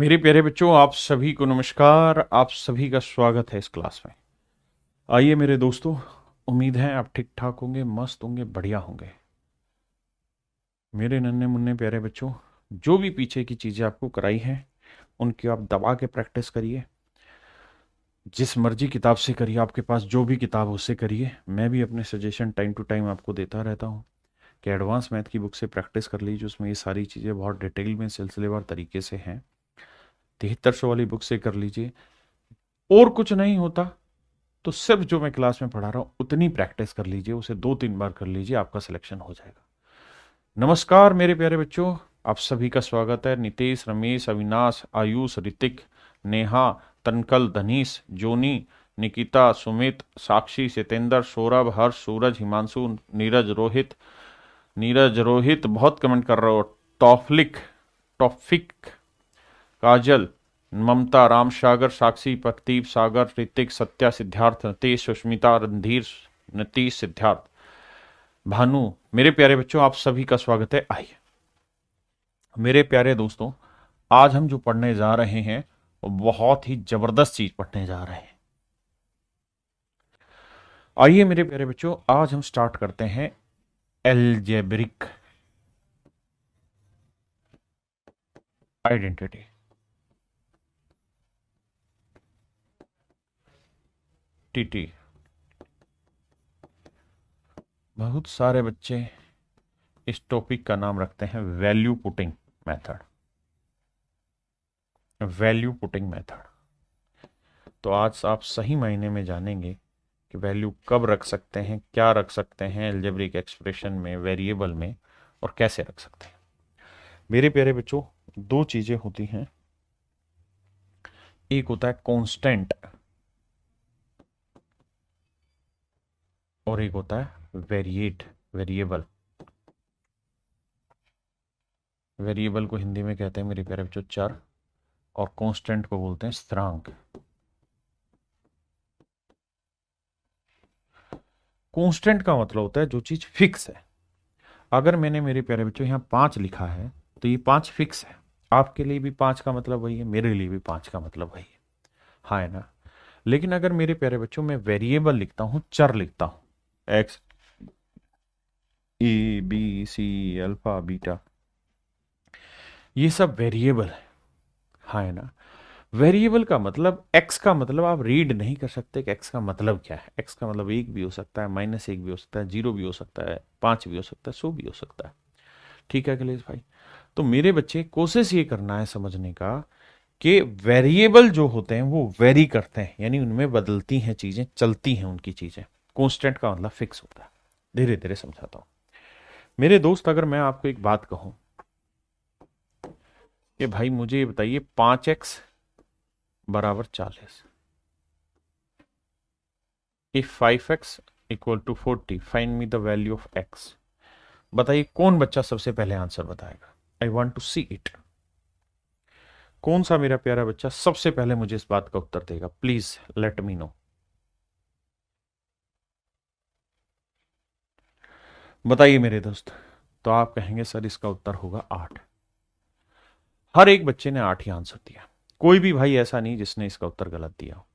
मेरे प्यारे बच्चों, आप सभी को नमस्कार। आप सभी का स्वागत है इस क्लास में। आइए मेरे दोस्तों, उम्मीद है आप ठीक ठाक होंगे, मस्त होंगे, बढ़िया होंगे। मेरे नन्हे मुन्ने प्यारे बच्चों, जो भी पीछे की चीज़ें आपको कराई हैं उनकी आप दबा के प्रैक्टिस करिए। जिस मर्जी किताब से करिए, आपके पास जो भी किताब हो उससे करिए। मैं भी अपने सजेशन टाइम टू टाइम आपको देता रहता हूँ कि एडवांस मैथ की बुक से प्रैक्टिस कर लीजिए। उसमें ये सारी चीज़ें बहुत डिटेल में सिलसिलेवार तरीके से हैं। 7300 वाली बुक से कर लीजिए। और कुछ नहीं होता तो सिर्फ जो मैं क्लास में पढ़ा रहा हूं उतनी प्रैक्टिस कर लीजिए, उसे 2-3 बार कर लीजिए, आपका सिलेक्शन हो जाएगा। नमस्कार मेरे प्यारे बच्चों, आप सभी का स्वागत है। नितेश, रमेश, अविनाश, आयुष, ऋतिक, नेहा, तनकल, धनीश, जोनी, निकिता, सुमित, साक्षी, सतेंद्र, सौरभ, हर्ष, सूरज, हिमांशु, नीरज रोहित बहुत कमेंट कर रहे हो। तौफलिक, टॉफिक, काजल, ममता, राम सागर, साक्षी, प्रदीप, सागर, ऋतिक, सत्या, सिद्धार्थ, नतीश, सुष्मिता, रणधीर, नतीश, सिद्धार्थ, भानु। मेरे प्यारे बच्चों, आप सभी का स्वागत है। आइए मेरे प्यारे दोस्तों, आज हम जो पढ़ने जा रहे हैं वो बहुत ही जबरदस्त चीज पढ़ने जा रहे हैं। आइए मेरे प्यारे बच्चों, आज हम स्टार्ट करते हैं एल्जेब्रिक आइडेंटिटी। टीटी। बहुत सारे बच्चे इस टॉपिक का नाम रखते हैं value putting method. Value putting method. तो आज आप सही मायने में जानेंगे कि वैल्यू कब रख सकते हैं, क्या रख सकते हैं एल्जेब्रिक एक्सप्रेशन में, वेरिएबल में, और कैसे रख सकते हैं। मेरे प्यारे बच्चों, दो चीजें होती हैं। एक होता है कांस्टेंट और एक होता है वेरिएबल। वेरिएबल को हिंदी में कहते हैं मेरे प्यारे बच्चों चर, और कांस्टेंट को बोलते हैं स्थिरांक। कांस्टेंट का मतलब होता है जो चीज फिक्स है। अगर मैंने मेरे प्यारे बच्चों यहाँ 5 लिखा है तो ये 5 फिक्स है। आपके लिए भी 5 का मतलब वही है, मेरे लिए भी 5 का मतलब वही है। हाँ है ना। लेकिन अगर मेरे प्यारे बच्चों मैं वेरिएबल लिखता हूँ, चर लिखता हूँ, एक्स, ए, बी, सी, अल्फा, बीटा, ये सब वेरिएबल है। हाँ है ना। वेरिएबल का मतलब, एक्स का मतलब आप रीड नहीं कर सकते कि एक्स का मतलब क्या है। एक्स का मतलब 1 भी हो सकता है, -1 भी हो सकता है, 0 भी हो सकता है, 5 भी हो सकता है, 100 भी हो सकता है। ठीक है अखिलेश भाई। तो मेरे बच्चे, कोशिश ये करना है समझने का कि वेरिएबल जो होते हैं वो वेरी करते हैं, यानी उनमें बदलती हैं चीजें, चलती हैं उनकी चीजें। कांस्टेंट का मतलब फिक्स होता है। धीरे धीरे समझाता हूं। मेरे दोस्त, अगर मैं आपको एक बात कहूं कि भाई मुझे ये बताइए 5x बराबर 40, if 5x equal to 40 find me the value of x। बताइए कौन बच्चा सबसे पहले आंसर बताएगा। I want to see it. कौन सा मेरा प्यारा बच्चा सबसे पहले मुझे इस बात का उत्तर देगा? Please let me know. बताइए मेरे दोस्त। तो आप कहेंगे सर इसका उत्तर होगा 8। हर एक बच्चे ने 8 ही आंसर दिया। कोई भी भाई ऐसा नहीं जिसने इसका उत्तर गलत दिया हो।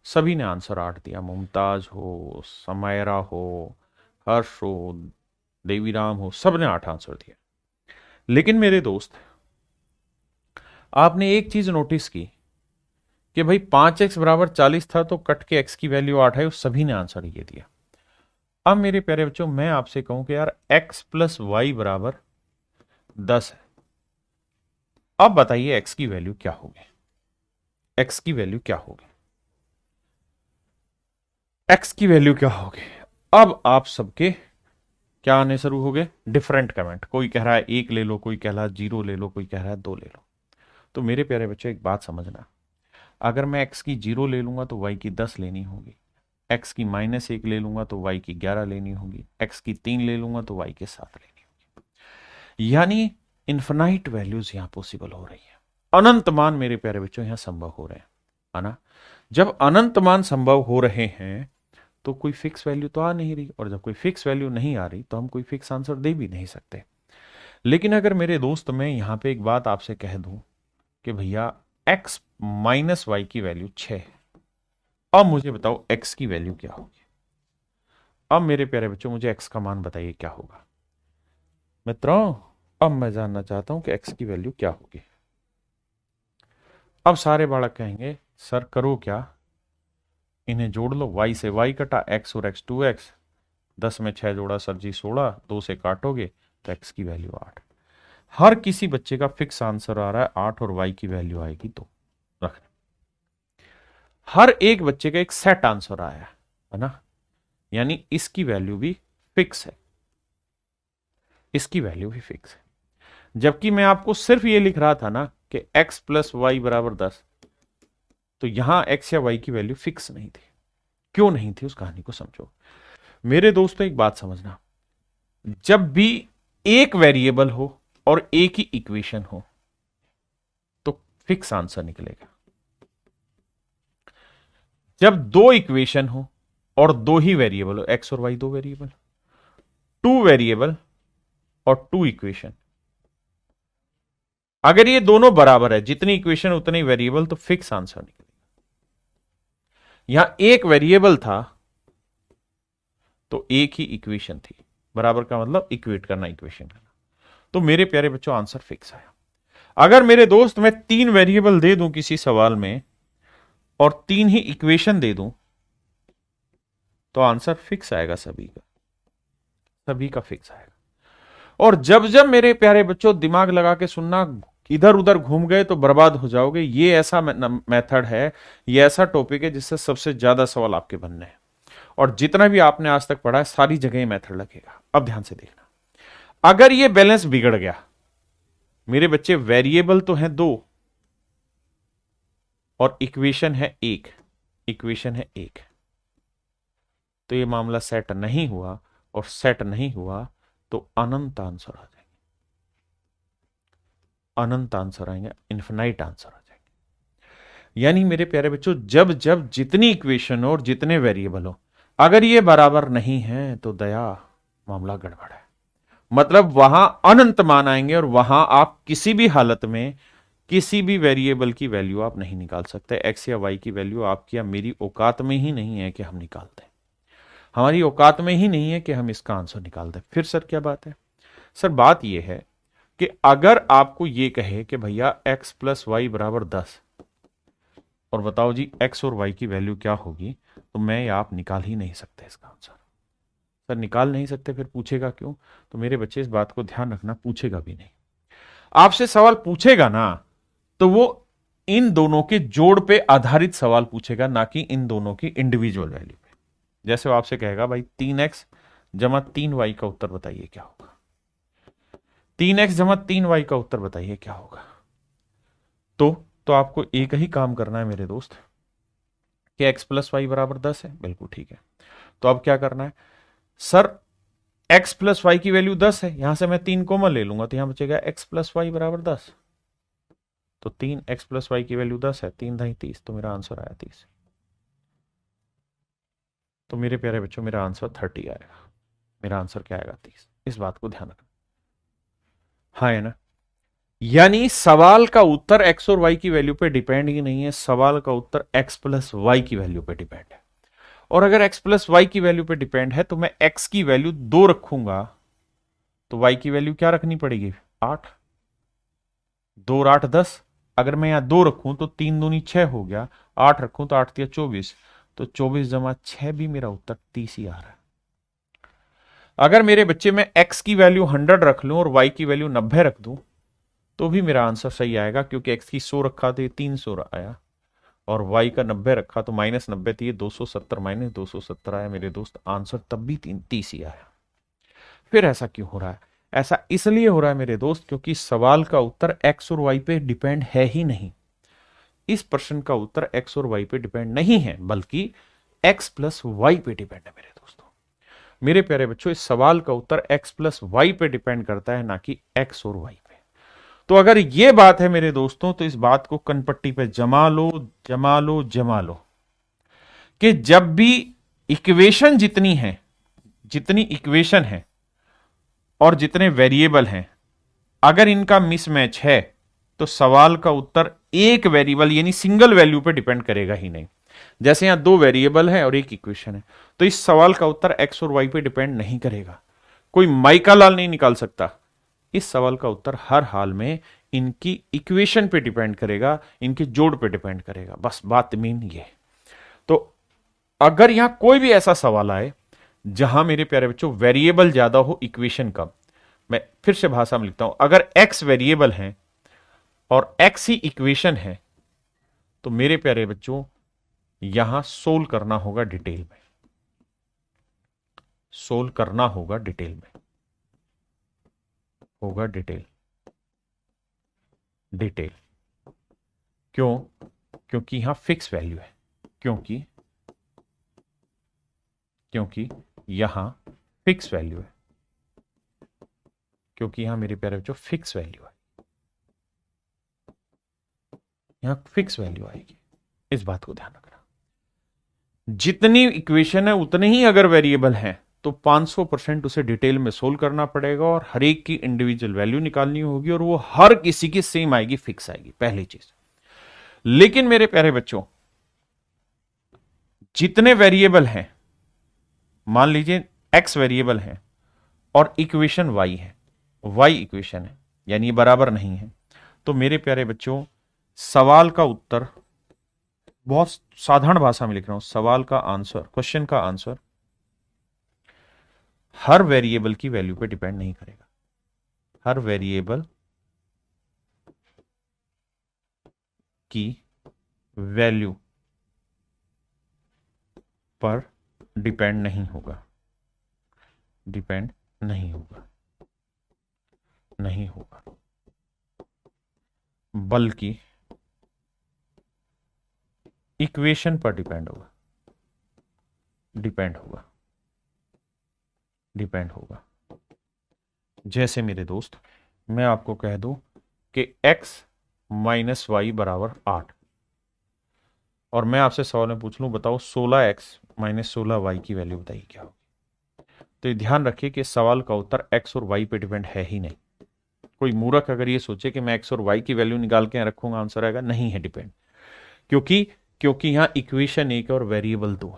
सभी ने आंसर 8 दिया। मुमताज हो, समायरा हो, हर्ष हो, देवीराम हो, सब ने 8 आंसर दिया। लेकिन मेरे दोस्त, आपने एक चीज नोटिस की कि भाई 5x बराबर 40 था तो कट के x की वैल्यू 8 है, सभी ने आंसर ये दिया। अब मेरे प्यारे बच्चों, मैं आपसे कहूं कि यार x प्लस वाई बराबर 10 है। अब बताइए x की वैल्यू क्या होगी? x की वैल्यू क्या होगी? x की वैल्यू क्या होगी? अब आप सबके क्या आने शुरू हो गए? Different comment. कोई कह रहा है 1 ले लो, कोई कह रहा है 0 ले लो, कोई कह रहा है 2 ले लो। तो मेरे प्यारे बच्चों, एक बात समझना। अगर मैं x की 0 ले लूंगा तो y की 10 लेनी होगी। x की -1 ले लूंगा तो y की 11 लेनी होगी। x की 3 ले लूंगा तो y के 7 लेनी होगी। यानी इन्फिनाइट वैल्यूज यहां पॉसिबल हो रही है। अनंत मान मेरे प्यारे बच्चों यहां संभव हो रहे हैं, है ना। जब अनंत मान संभव हो रहे हैं तो कोई फिक्स वैल्यू तो आ नहीं रही, और जब कोई फिक्स वैल्यू नहीं आ रही तो हम कोई फिक्स आंसर दे भी नहीं सकते। लेकिन अगर मेरे दोस्त, मैं यहां पे एक बात आपसे कह दूं कि भैया x माइनस वाई की वैल्यू 6। अब मुझे बताओ x की वैल्यू क्या होगी। अब मेरे प्यारे बच्चों मुझे x का मान बताइए क्या होगा। मित्रों अब मैं जानना चाहता हूं कि x की वैल्यू क्या होगी। अब सारे बालक कहेंगे सर करो क्या, इन्हें जोड़ लो, y से y कटा, x और x 2x, 10 में 6 जोड़ा सर जी 16, 2 से काटोगे तो x की वैल्यू 8। हर किसी बच्चे का फिक्स आंसर आ रहा है 8 और y की वैल्यू आएगी तो रखना। हर एक बच्चे का एक सेट आंसर आया है ना, यानी इसकी वैल्यू भी फिक्स है, इसकी वैल्यू भी फिक्स है। जबकि मैं आपको सिर्फ ये लिख रहा था ना कि x प्लस वाई बराबर 10, तो यहां x या y की वैल्यू फिक्स नहीं थी। क्यों नहीं थी उस कहानी को समझो। मेरे दोस्तों एक बात समझना, जब भी एक वेरिएबल हो और एक ही इक्वेशन हो तो फिक्स आंसर निकलेगा। जब दो इक्वेशन हो और दो ही वेरिएबल हो, एक्स और वाई दो वेरिएबल, टू वेरिएबल और टू इक्वेशन, अगर ये दोनों बराबर है, जितनी इक्वेशन उतने वेरिएबल, तो फिक्स आंसर निकलेगा। यहां एक वेरिएबल था तो एक ही इक्वेशन थी, बराबर का मतलब इक्वेट करना, इक्वेशन करना, तो मेरे प्यारे बच्चों आंसर फिक्स आया। अगर मेरे दोस्त मैं तीन वेरिएबल दे दूं किसी सवाल में और तीन ही इक्वेशन दे दूं तो आंसर फिक्स आएगा, सभी का फिक्स आएगा। और जब जब मेरे प्यारे बच्चों दिमाग लगा के सुनना, इधर उधर घूम गए तो बर्बाद हो जाओगे। ये ऐसा मेथड है, ये ऐसा टॉपिक है जिससे सबसे ज्यादा सवाल आपके बनने हैं, और जितना भी आपने आज तक पढ़ा है सारी जगह ये मेथड लगेगा। अब ध्यान से देखना, अगर ये बैलेंस बिगड़ गया, मेरे बच्चे वेरिएबल तो हैं दो और इक्वेशन है एक, तो ये मामला सेट नहीं हुआ, और सेट नहीं हुआ तो अनंत आंसर आ जाएंगे, अनंत आंसर आएंगे, इन्फिनाइट आंसर आ जाएंगे। यानी मेरे प्यारे बच्चों जब जब जितनी इक्वेशन हो और जितने वेरिएबल हो, अगर ये बराबर नहीं है तो दया मामला गड़बड़ है। मतलब वहां अनंत मान आएंगे और वहां आप किसी भी हालत में किसी भी वेरिएबल की वैल्यू आप नहीं निकाल सकते। एक्स या वाई की वैल्यू आपकी या मेरी औकात में ही नहीं है कि हम निकाल दें, हमारी औकात में ही नहीं है कि हम इसका आंसर निकाल दें। फिर सर क्या बात है? सर बात यह है कि अगर आपको यह कहे कि भैया x प्लस वाई बराबर 10 और बताओ जी x और y की वैल्यू क्या होगी, तो मैं या आप निकाल ही नहीं सकते इसका आंसर। सर निकाल नहीं सकते, फिर पूछेगा क्यों? तो मेरे बच्चे इस बात को ध्यान रखना, पूछेगा भी नहीं। आपसे सवाल पूछेगा ना तो वो इन दोनों के जोड़ पे आधारित सवाल पूछेगा, ना कि इन दोनों की इंडिविजुअल वैल्यू पे। जैसे वो आपसे कहेगा भाई 3x जमा 3y का उत्तर बताइए क्या होगा, 3x जमा 3y का उत्तर बताइए क्या होगा। तो आपको एक ही काम करना है मेरे दोस्त कि x प्लस वाई बराबर 10 है, बिल्कुल ठीक है। तो अब क्या करना है? सर x प्लस वाई की वैल्यू 10 है, यहां से मैं 3 कॉमन ले लूंगा तो यहां बचेगा x प्लस वाई बराबर 10। तो 3x प्लस वाई की वैल्यू 10 है, 3 दाई 30, तो मेरा आंसर आया 30। तो मेरे प्यारे बच्चों मेरा आंसर 30 आएगा। मेरा आंसर क्या आएगा? 30। इस बात को ध्यान रखना, हाँ है ना। यानी सवाल का उत्तर x और y की वैल्यू पे डिपेंड ही नहीं है, सवाल का उत्तर x प्लस वाई की वैल्यू पे डिपेंड है। और अगर x प्लस वाई की वैल्यू पे डिपेंड है तो मैं x की वैल्यू 2 रखूंगा तो y की वैल्यू क्या रखनी पड़ेगी? 8। 2 और 8 10। अगर मैं यहां 2 रखूं तो 3 दूनी 6 हो गया, 8 रखूं तो 8 तिया 24, तो 24 जमा 6 भी मेरा उत्तर 30 ही आ रहा है। अगर मेरे बच्चे में x की वैल्यू 100 रख लूं और y की वैल्यू 90 रख दूं तो भी मेरा आंसर सही आएगा, क्योंकि x की 100 रखा तो ये 300 आया, और y का 90 रखा तो -90 थी, 270 -270 आया मेरे दोस्त, आंसर तब भी 30 ही आया। फिर ऐसा क्यों हो रहा है? ऐसा इसलिए हो रहा है मेरे दोस्त क्योंकि सवाल का उत्तर x और y पे डिपेंड है ही नहीं। इस प्रश्न का उत्तर x और y पे डिपेंड नहीं है, बल्कि x प्लस वाई पे डिपेंड है मेरे दोस्तों। मेरे प्यारे बच्चों इस सवाल का उत्तर x प्लस वाई पे डिपेंड करता है, ना कि x और y पे। तो अगर यह बात है मेरे दोस्तों तो इस बात को कनपट्टी पे जमा लो, जमा लो, जमा लो, कि जब भी इक्वेशन जितनी इक्वेशन है और जितने वेरिएबल हैं, अगर इनका मिसमैच है तो सवाल का उत्तर एक वेरिएबल यानी सिंगल वैल्यू पे डिपेंड करेगा ही नहीं। जैसे यहां दो वेरिएबल है और एक इक्वेशन है, तो इस सवाल का उत्तर एक्स और वाई पे डिपेंड नहीं करेगा। कोई माइका लाल नहीं निकाल सकता। इस सवाल का उत्तर हर हाल में इनकी इक्वेशन पे डिपेंड करेगा, इनके जोड़ पे डिपेंड करेगा। बस बात मीन ये। तो अगर यहां कोई भी ऐसा सवाल आए जहां मेरे प्यारे बच्चों वेरिएबल ज्यादा हो इक्वेशन कम, मैं फिर से भाषा में लिखता हूं, अगर एक्स वेरिएबल है और एक्स ही इक्वेशन है, तो मेरे प्यारे बच्चों यहां सोल्व करना होगा डिटेल में, सोल्व करना होगा डिटेल में, होगा डिटेल, डिटेल। क्यों? क्योंकि यहां फिक्स वैल्यू है, क्योंकि यहां फिक्स वैल्यू है, क्योंकि यहां मेरे प्यारे बच्चों फिक्स वैल्यू है, यहां फिक्स वैल्यू आएगी। इस बात को ध्यान रखना। जितनी इक्वेशन है उतने ही अगर वेरिएबल हैं तो 500% उसे डिटेल में सोल्व करना पड़ेगा और हर एक की इंडिविजुअल वैल्यू निकालनी होगी और वो हर किसी की सेम आएगी, फिक्स आएगी, पहली चीज। लेकिन मेरे प्यारे बच्चों जितने वेरिएबल हैं, मान लीजिए एक्स वेरिएबल है और इक्वेशन वाई है, वाई इक्वेशन है, यानी ये बराबर नहीं है, तो मेरे प्यारे बच्चों सवाल का उत्तर, बहुत साधारण भाषा में लिख रहा हूं, सवाल का आंसर, क्वेश्चन का आंसर हर वेरिएबल की वैल्यू पे डिपेंड नहीं करेगा, हर वेरिएबल की वैल्यू पर डिपेंड नहीं होगा, डिपेंड नहीं होगा, नहीं होगा, बल्कि इक्वेशन पर डिपेंड होगा, डिपेंड होगा, डिपेंड होगा। जैसे मेरे दोस्त मैं आपको कह दूं कि x माइनस वाई बराबर 8 और मैं आपसे सवाल में पूछ लूं बताओ 16x माइनस 16y की वैल्यू बताइए क्या होगी। तो ये ध्यान रखिए कि सवाल का उत्तर x और y पे डिपेंड है ही नहीं। कोई मूर्ख अगर ये सोचे कि मैं x और y की वैल्यू निकाल के रखूंगा आंसर आएगा, नहीं है डिपेंड। क्योंकि यहां इक्वेशन एक और वेरिएबल दो,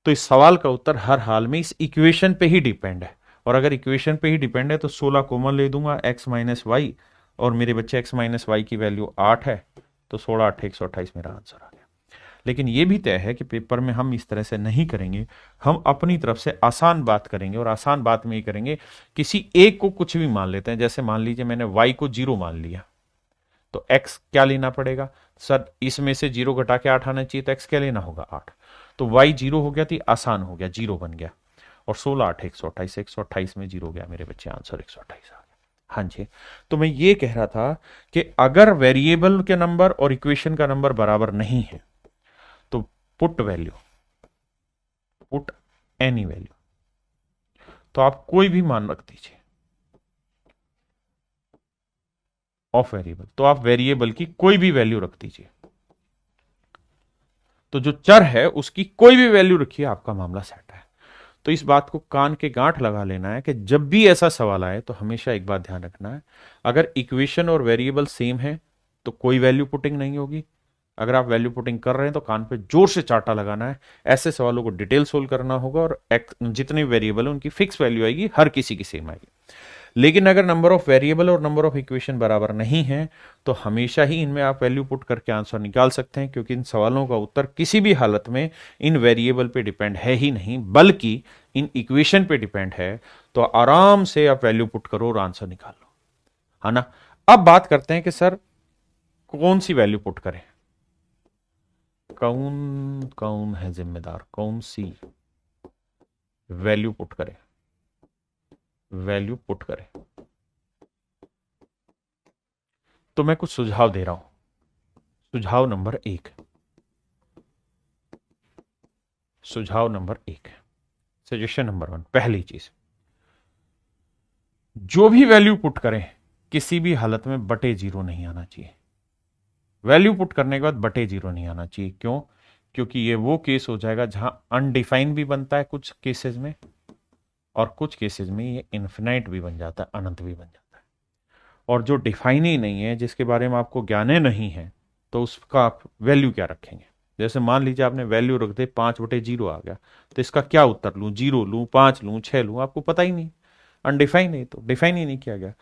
तो इस सवाल का उत्तर हर हाल में इस इक्वेशन पे ही डिपेंड है। और अगर इक्वेशन पे ही डिपेंड है तो 16 कॉमन ले दूंगा, x माइनस वाई, और मेरे बच्चे x माइनस वाई की वैल्यू 8 है, तो 16 8 128 मेरा आंसर आ गया। लेकिन यह भी तय है कि पेपर में हम इस तरह से नहीं करेंगे, हम अपनी तरफ से आसान बात करेंगे। और आसान बात में ये करेंगे, किसी एक को कुछ भी मान लेते हैं। जैसे मान लीजिए मैंने y को 0 मान लिया, तो x क्या लेना पड़ेगा सर, इसमें से 0 घटा के 8 आना चाहिए, तो x क्या लेना होगा 8। तो y 0 हो गया, तो आसान हो गया, 0 बन गया। और 16 8 128, 128 में 0 गया मेरे बच्चे, आंसर 128 आ गया। हाँ जी, तो मैं ये कह रहा था कि अगर वेरिएबल के नंबर और इक्वेशन का नंबर बराबर नहीं है तो put value, put any value, तो आप कोई भी मान रख दीजिए ऑफ वेरिएबल, तो आप वेरिएबल की कोई भी वैल्यू रख दीजिए, तो जो चर है उसकी कोई भी वैल्यू रखिए, आपका मामला सेट है। तो इस बात को कान के गांठ लगा लेना है कि जब भी ऐसा सवाल आए तो हमेशा एक बात ध्यान रखना है, अगर इक्वेशन और वेरिएबल सेम है तो कोई वैल्यू पुटिंग नहीं होगी। अगर आप वैल्यू पुटिंग कर रहे हैं तो कान पे जोर से चाटा लगाना है। ऐसे सवालों को डिटेल सोल्व करना होगा और जितने वेरिएबल है उनकी फिक्स वैल्यू आएगी, हर किसी की सेम आएगी। लेकिन अगर नंबर ऑफ वेरिएबल और नंबर ऑफ इक्वेशन बराबर नहीं है तो हमेशा ही इनमें आप वैल्यू पुट करके आंसर निकाल सकते हैं, क्योंकि इन सवालों का उत्तर किसी भी हालत में इन वेरिएबल पे डिपेंड है ही नहीं, बल्कि इन इक्वेशन पे डिपेंड है। तो आराम से आप वैल्यू पुट करो और आंसर निकाल लो, है ना। अब बात करते हैं कि सर कौन सी वैल्यू पुट करें, कौन कौन है जिम्मेदार, कौन सी वैल्यू पुट करें, वैल्यू पुट करें। तो मैं कुछ सुझाव दे रहा हूं। सुझाव नंबर 1, सुझाव नंबर 1, सजेशन नंबर 1, पहली चीज, जो भी वैल्यू पुट करें किसी भी हालत में बटे 0 नहीं आना चाहिए। वैल्यू पुट करने के बाद बटे 0 नहीं आना चाहिए। क्यों? क्योंकि ये वो केस हो जाएगा जहां अनडिफाइंड भी बनता है कुछ केसेस में, और कुछ केसेस में ये इन्फिनाइट भी बन जाता है, अनंत भी बन जाता है। और जो डिफाइन ही नहीं है, जिसके बारे में आपको ज्ञान ही नहीं है, तो उसका आप वैल्यू क्या रखेंगे? जैसे मान लीजिए आपने वैल्यू रख दे 5/0 आ गया, तो इसका क्या उत्तर लूं? 0 लूं, 5 लूं, 6 लूं? आपको पता ही नहीं, अनडिफाइन है, तो डिफाइन ही नहीं किया गया।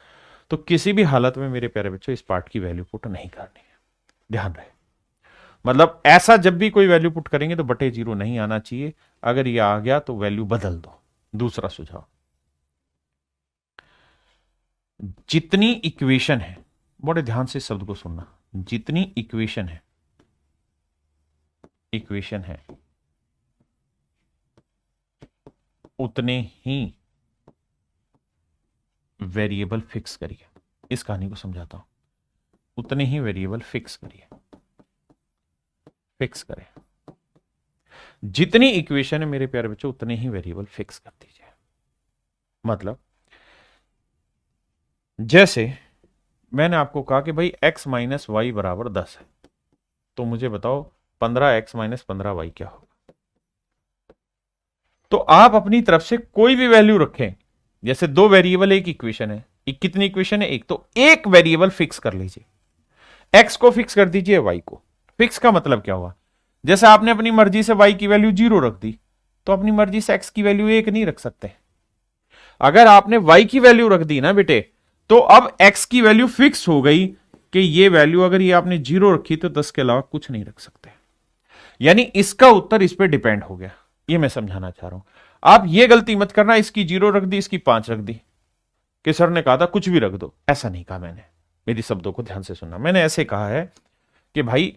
तो किसी भी हालत में मेरे प्यारे बच्चों इस पार्ट की वैल्यू पुट नहीं करनी है, ध्यान रहे। मतलब ऐसा जब भी कोई वैल्यू पुट करेंगे तो बटे 0 नहीं आना चाहिए। अगर ये आ गया तो वैल्यू बदल दो। दूसरा सुझाव, जितनी इक्वेशन है, बड़े ध्यान से शब्द को सुनना, जितनी इक्वेशन है उतने ही वेरिएबल फिक्स करिए। इस कहानी को समझाता हूं, उतने ही वेरिएबल फिक्स करिए, फिक्स करें। जितनी इक्वेशन है मेरे प्यारे बच्चों उतने ही वेरिएबल फिक्स कर दीजिए। मतलब जैसे मैंने आपको कहा कि भाई x माइनस वाई बराबर 10 है, तो मुझे बताओ 15x माइनस 15y क्या होगा? तो आप अपनी तरफ से कोई भी वैल्यू रखें, जैसे दो वेरिएबल एक इक्वेशन है, कितनी इक्वेशन है? एक, तो एक वेरिएबल फिक्स कर लीजिए, x को फिक्स कर दीजिए, y को। फिक्स का मतलब क्या हुआ? जैसे आपने अपनी मर्जी से y की वैल्यू 0 रख दी, तो अपनी मर्जी से x की वैल्यू 1 नहीं रख सकते। अगर आपने y की वैल्यू रख दी ना बेटे, तो अब x की वैल्यू फिक्स हो गई कि ये वैल्यू अगर ये आपने 0 रखी तो 10 के अलावा कुछ नहीं रख सकते। यानी इसका उत्तर इस पर डिपेंड हो गया। ये मैं समझाना चाह रहा हूं। आप ये गलती मत करना, इसकी 0 रख दी, इसकी 5 रख दी, कि सर ने कहा था कुछ भी रख दो। ऐसा नहीं कहा मैंने, मेरी शब्दों को ध्यान से सुनना। मैंने ऐसे कहा है कि भाई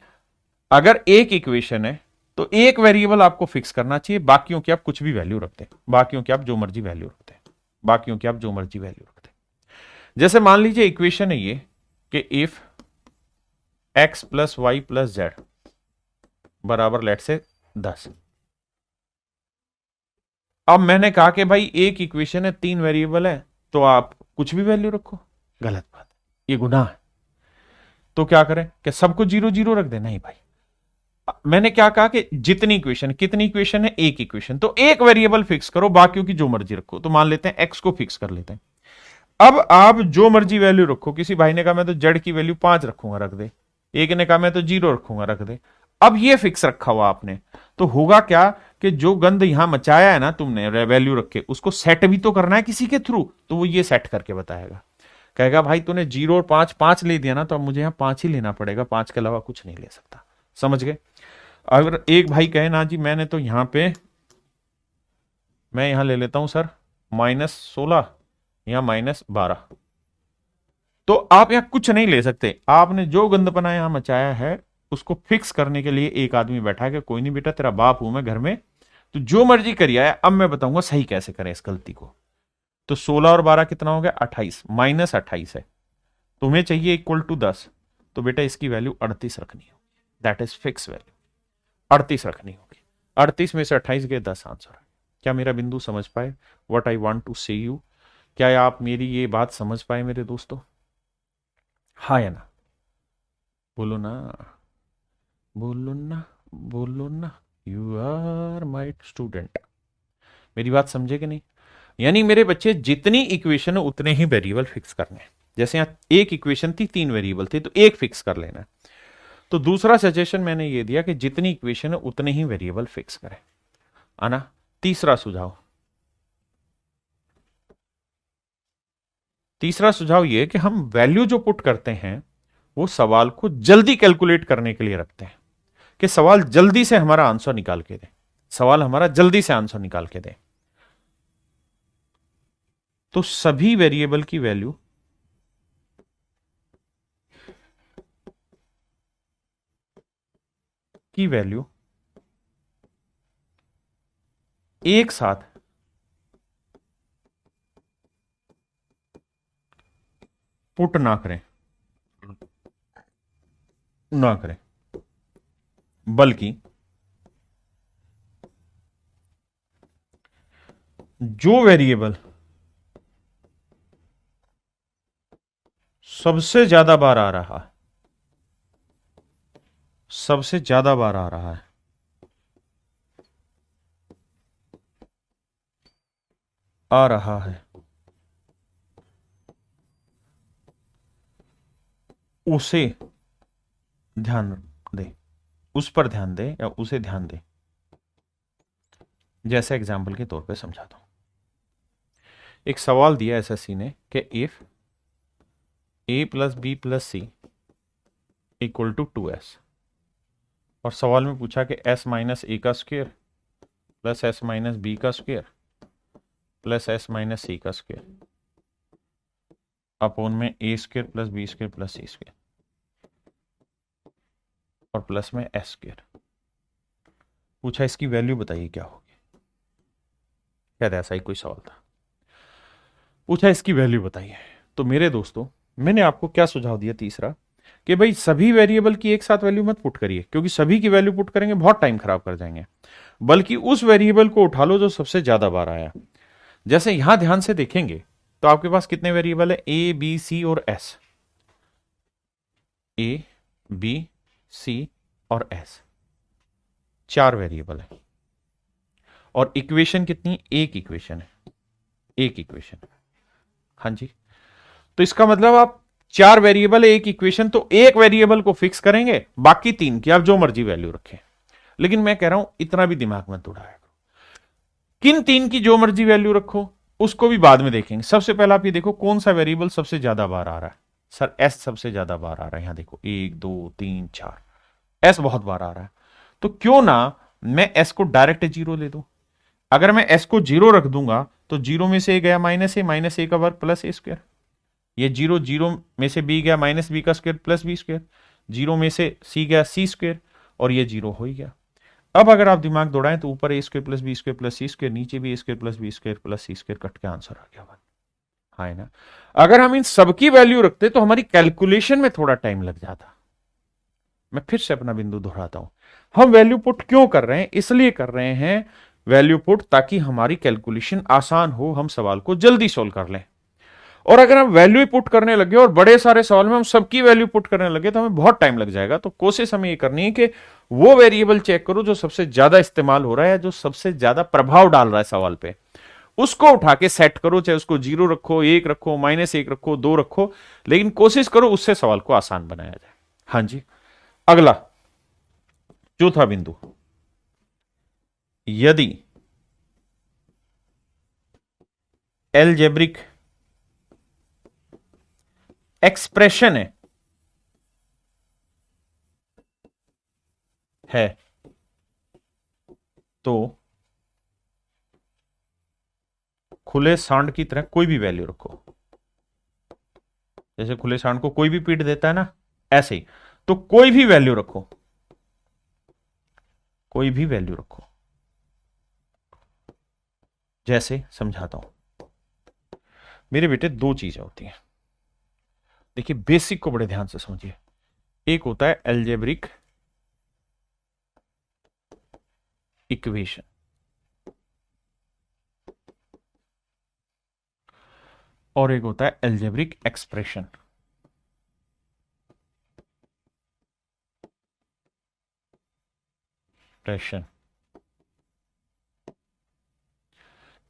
अगर एक इक्वेशन है तो एक वेरिएबल आपको फिक्स करना चाहिए, बाकियों की आप कुछ भी वैल्यू रखते हैं, बाकियों की आप जो मर्जी वैल्यू रखते हैं, बाकियों की आप जो मर्जी वैल्यू रखते हैं। जैसे मान लीजिए इक्वेशन है ये कि if x plus Y plus Z बराबर लेट से 10। अब मैंने कहा कि भाई एक इक्वेशन है, 3 वेरिएबल है, तो आप कुछ भी वैल्यू रखो। गलत बात है, ये गुनाह है। तो क्या करें कि सबको 0 0 रख दे? नहीं भाई, मैंने क्या कहा कि जितनी इक्वेशन, कितनी इक्वेशन है? एक इक्वेशन, तो एक वेरिएबल फिक्स करो, बाकियों की जो मर्जी रखो। तो मान लेते हैं x को फिक्स कर लेते हैं। अब आप जो मर्जी वैल्यू रखो, किसी भाई ने कहा मैं तो जेड की वैल्यू 5 रखूंगा, रख दे। एक ने कहा मैं तो 0 रखूंगा, रख दे। अब ये फिक्स रखा हुआ आपने, तो होगा क्या कि जो गंद यहां मचाया है ना तुमने वैल्यू रख के, उसको सेट भी तो करना है किसी के थ्रू, तो वो ये सेट करके बताएगा। कहेगा भाई तूने 0 और 5 5 ले दिया ना, तो अब मुझे यहां 5 ही लेना पड़ेगा, 5 के अलावा कुछ नहीं ले सकता। समझ गए? अगर एक भाई कहे ना जी मैंने तो यहां पे, मैं यहां ले लेता हूं सर -16 या -12, तो आप यहां कुछ नहीं ले सकते। आपने जो गंदपना यहां मचाया है उसको फिक्स करने के लिए एक आदमी बैठा है कि कोई नहीं बेटा, तेरा बाप हूं मैं घर में, तो जो मर्जी करिए आया। अब मैं बताऊंगा सही कैसे करें इस गलती को। तो 16 और 12 कितना हो गया? 28, -28 है, तुम्हें चाहिए इक्वल टू 10, तो बेटा इसकी वैल्यू 38 रखनी होगी। दैट इज फिक्स वैल्यू, 38 रखनी होगी। 38 में से 28 गए 10 आंसर। क्या मेरा बिंदु समझ पाए? वट आई वॉन्ट टू से यू? क्या आप मेरी ये बात समझ पाए मेरे दोस्तों? हाँ या ना? बोलो ना, बोलो ना, बोलो ना। You are my student. मेरी बात समझे कि नहीं? यानी मेरे बच्चे जितनी इक्वेशन है उतने ही वेरिएबल फिक्स करने हैं। जैसे यहां एक इक्वेशन थी, 3 वेरिएबल थे, तो एक फिक्स कर लेना है। तो दूसरा सजेशन मैंने ये दिया कि जितनी इक्वेशन है उतने ही वेरिएबल फिक्स करें। आना तीसरा सुझाव, तीसरा सुझाव ये कि हम वैल्यू जो पुट करते हैं वो सवाल को जल्दी कैलकुलेट करने के लिए रखते हैं, कि सवाल जल्दी से हमारा आंसर निकाल के दे, सवाल हमारा जल्दी से आंसर निकाल के दे। तो सभी वेरिएबल की वैल्यू एक साथ पुट ना करें, ना करें, बल्कि जो वेरिएबल सबसे ज्यादा बार आ रहा है, सबसे ज्यादा बार आ रहा है, आ रहा है, उसे ध्यान दे, उस पर ध्यान दे या उसे ध्यान दे। जैसे एग्जाम्पल के तौर पे समझाता हूं। एक सवाल दिया एसएससी ने कि if A plus B plus C equal to 2s, और सवाल में पूछा कि s माइनस ए का square plus s minus b का square plus s minus c का स्क्वायर अपोन में a square plus B square plus c square और प्लस में s स्क्वायर। पूछा इसकी वैल्यू बताइए क्या होगी। शायद ऐसा ही कोई सवाल था। पूछा इसकी वैल्यू बताइए। तो मेरे दोस्तों, मैंने आपको क्या सुझाव दिया तीसरा, कि भाई सभी वेरिएबल की एक साथ वैल्यू मत पुट करिए, क्योंकि सभी की वैल्यू पुट करेंगे बहुत टाइम खराब कर जाएंगे, बल्कि उस वेरिएबल को उठा लो जो सबसे ज्यादा बार आया। जैसे यहां ध्यान से देखेंगे तो आपके पास कितने वेरिएबल है, ए बी सी और एस। ए बी सी और एस, 4 वेरिएबल है। और इक्वेशन कितनी, एक इक्वेशन है, एक इक्वेशन। हाँ जी, तो इसका मतलब आप 4 वेरिएबल है, एक इक्वेशन, तो एक वेरिएबल को फिक्स करेंगे, बाकी 3 की आप जो मर्जी वैल्यू रखें। लेकिन मैं कह रहा हूं इतना भी दिमाग मत उड़ाया करो, किन 3 की जो मर्जी वैल्यू रखो उसको भी बाद में देखेंगे। सबसे पहले आप ये देखो कौन सा वेरिएबल सबसे ज्यादा बार आ रहा है। सर एस सबसे ज्यादा बार आ रहा है, यहां देखो 1 2 3 4, एस बहुत बार आ रहा है। तो क्यों ना मैं एस को डायरेक्ट 0 ले दूं। अगर मैं एस को 0 रख दूंगा तो 0 में से ए गया माइनस ए का वर्ग प्लस ए स्क्वायर। ये 0 0 में से बी गया माइनस बी का स्क्वायर प्लस बी स्क्वायर, 0 में से सी गया सी स्क्वायर, और ये 0 हो ही गया। अब अगर आप दिमाग दौड़ाएं तो ऊपर a square plus B square plus c square, नीचे भी a square plus B square plus c square, cut के आंसर आ गया 1। हाँ है ना। अगर हम इन सबकी वैल्यू रखते तो हमारी कैलकुलेशन में थोड़ा टाइम लग जाता। मैं फिर से अपना बिंदु दोहराता हूं, हम वैल्यू पुट क्यों कर रहे हैं, इसलिए कर रहे हैं वैल्यू पुट ताकि हमारी कैलकुलेशन आसान हो, हम सवाल को जल्दी सोल्व कर लें। और अगर हम वैल्यू पुट करने लगे और बड़े सारे सवाल में हम सबकी वैल्यू पुट करने लगे तो हमें बहुत टाइम लग जाएगा। तो कोशिश हमें ये करनी है कि वो वेरिएबल चेक करो जो सबसे ज्यादा इस्तेमाल हो रहा है, जो सबसे ज्यादा प्रभाव डाल रहा है सवाल पे, उसको उठा के सेट करो। चाहे उसको 0 रखो, 1 रखो, -1 रखो, 2 रखो, लेकिन कोशिश करो उससे सवाल को आसान बनाया जाए। हाँ जी, अगला चौथा बिंदु, यदि एलजेब्रिक एक्सप्रेशन है तो खुले सांड की तरह कोई भी वैल्यू रखो। जैसे खुले सांड को कोई भी पीट देता है ना, ऐसे ही तो कोई भी वैल्यू रखो, कोई भी वैल्यू रखो। जैसे समझाता हूं मेरे बेटे, 2 चीजें होती हैं। देखिए बेसिक को बड़े ध्यान से समझिए। एक होता है एल्जेब्रिक इक्वेशन, और एक होता है एल्जेब्रिक एक्सप्रेशन।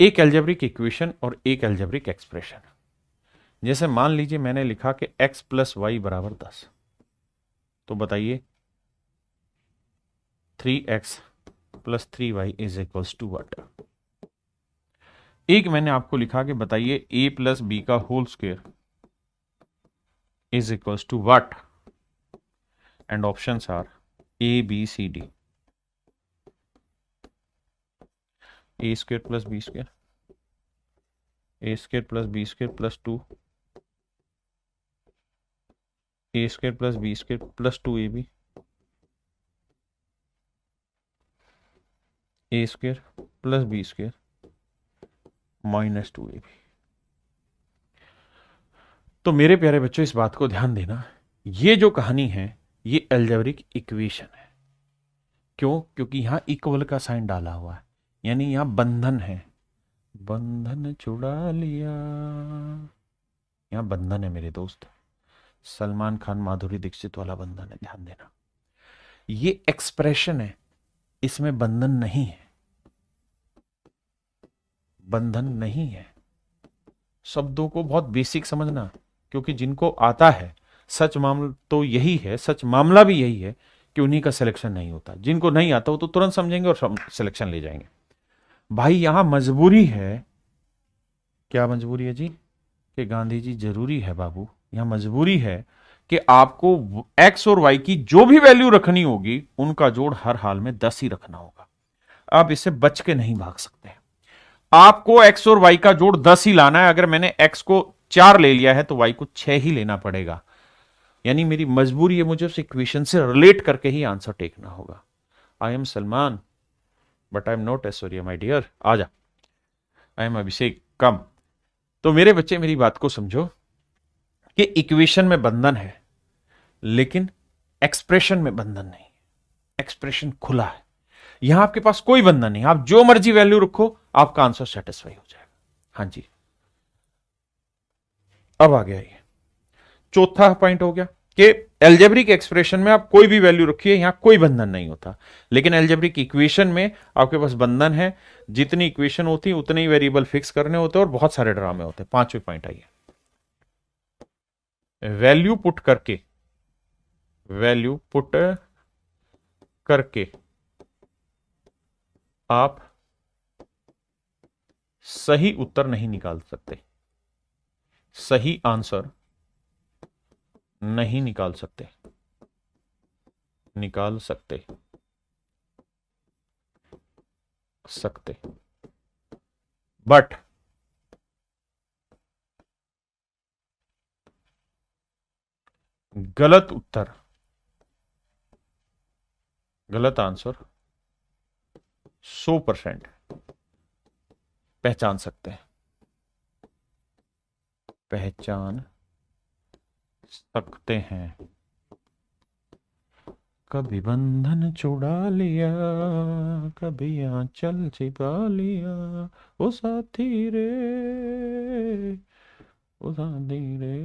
एक एल्जेब्रिक इक्वेशन और एक एल्जेब्रिक एक्सप्रेशन। जैसे मान लीजिए मैंने लिखा कि x प्लस वाई बराबर 10, तो बताइए 3x plus 3y is equals to what. एक मैंने आपको लिखा कि बताइए a प्लस बी का whole square is equals to what, and options are A B C D. A square plus B square, A square plus B square plus 2, A square plus B square plus 2ab, A square plus B square -2ab। तो मेरे प्यारे बच्चों इस बात को ध्यान देना, ये जो कहानी है ये एल्जेब्रिक इक्वेशन है। क्यों? क्योंकि यहां इक्वल का साइन डाला हुआ है, यानी यहां बंधन है। बंधन छुड़ा लिया, यहां बंधन है मेरे दोस्त। सलमान खान माधुरी दीक्षित वाला बंधन है, ध्यान देना। ये एक्सप्रेशन है, इसमें बंधन नहीं है, बंधन नहीं है। शब्दों को बहुत बेसिक समझना, क्योंकि जिनको आता है सच मामला तो यही है, सच मामला भी यही है कि उन्हीं का सिलेक्शन नहीं होता। जिनको नहीं आता वो तो तुरंत समझेंगे और सिलेक्शन ले जाएंगे। भाई यहां मजबूरी है, क्या मजबूरी है जी? कि गांधी जी जरूरी है बाबू, यहां मजबूरी है कि आपको एक्स और वाई की जो भी वैल्यू रखनी होगी उनका जोड़ हर हाल में 10 ही रखना होगा। आप इससे बच के नहीं भाग सकते। आपको एक्स और वाई का जोड़ 10 ही लाना है। अगर मैंने एक्स को 4 ले लिया है तो वाई को 6 ही लेना पड़ेगा। यानी मेरी मजबूरी है, मुझे उस इक्वेशन से रिलेट करके ही आंसर टेकना होगा। I am Salman but I am not Aishwarya my dear. आजा, आई एम अभिषेक कम। तो मेरे बच्चे मेरी बात को समझो कि इक्वेशन में बंधन है लेकिन एक्सप्रेशन में बंधन नहीं। एक्सप्रेशन खुला है, यहां आपके पास कोई बंधन नहीं। आप जो मर्जी वैल्यू रखो, आपका आंसर सेटिस्फाई हो जाएगा। हाँ जी, अब आ गया ये चौथा पॉइंट हो गया कि एल्जेब्रिक एक्सप्रेशन में आप कोई भी वैल्यू रखिए, यहां कोई बंधन नहीं होता। लेकिन एल्जेब्रिक इक्वेशन में आपके पास बंधन है। जितनी इक्वेशन होती है उतने ही वेरिएबल फिक्स करने होते हैं और बहुत सारे ड्रामे होते हैं। पांचवें पॉइंट आइए, वैल्यू पुट करके, वैल्यू पुट करके आप सही उत्तर नहीं निकाल सकते, सही आंसर नहीं निकाल सकते, निकाल सकते सकते बट गलत उत्तर, गलत आंसर 100% पहचान सकते हैं, पहचान सकते हैं। कभी बंधन छुड़ा लिया, कभी आंचल छिपा लिया, ओ साथी रे, ओ साथी रे।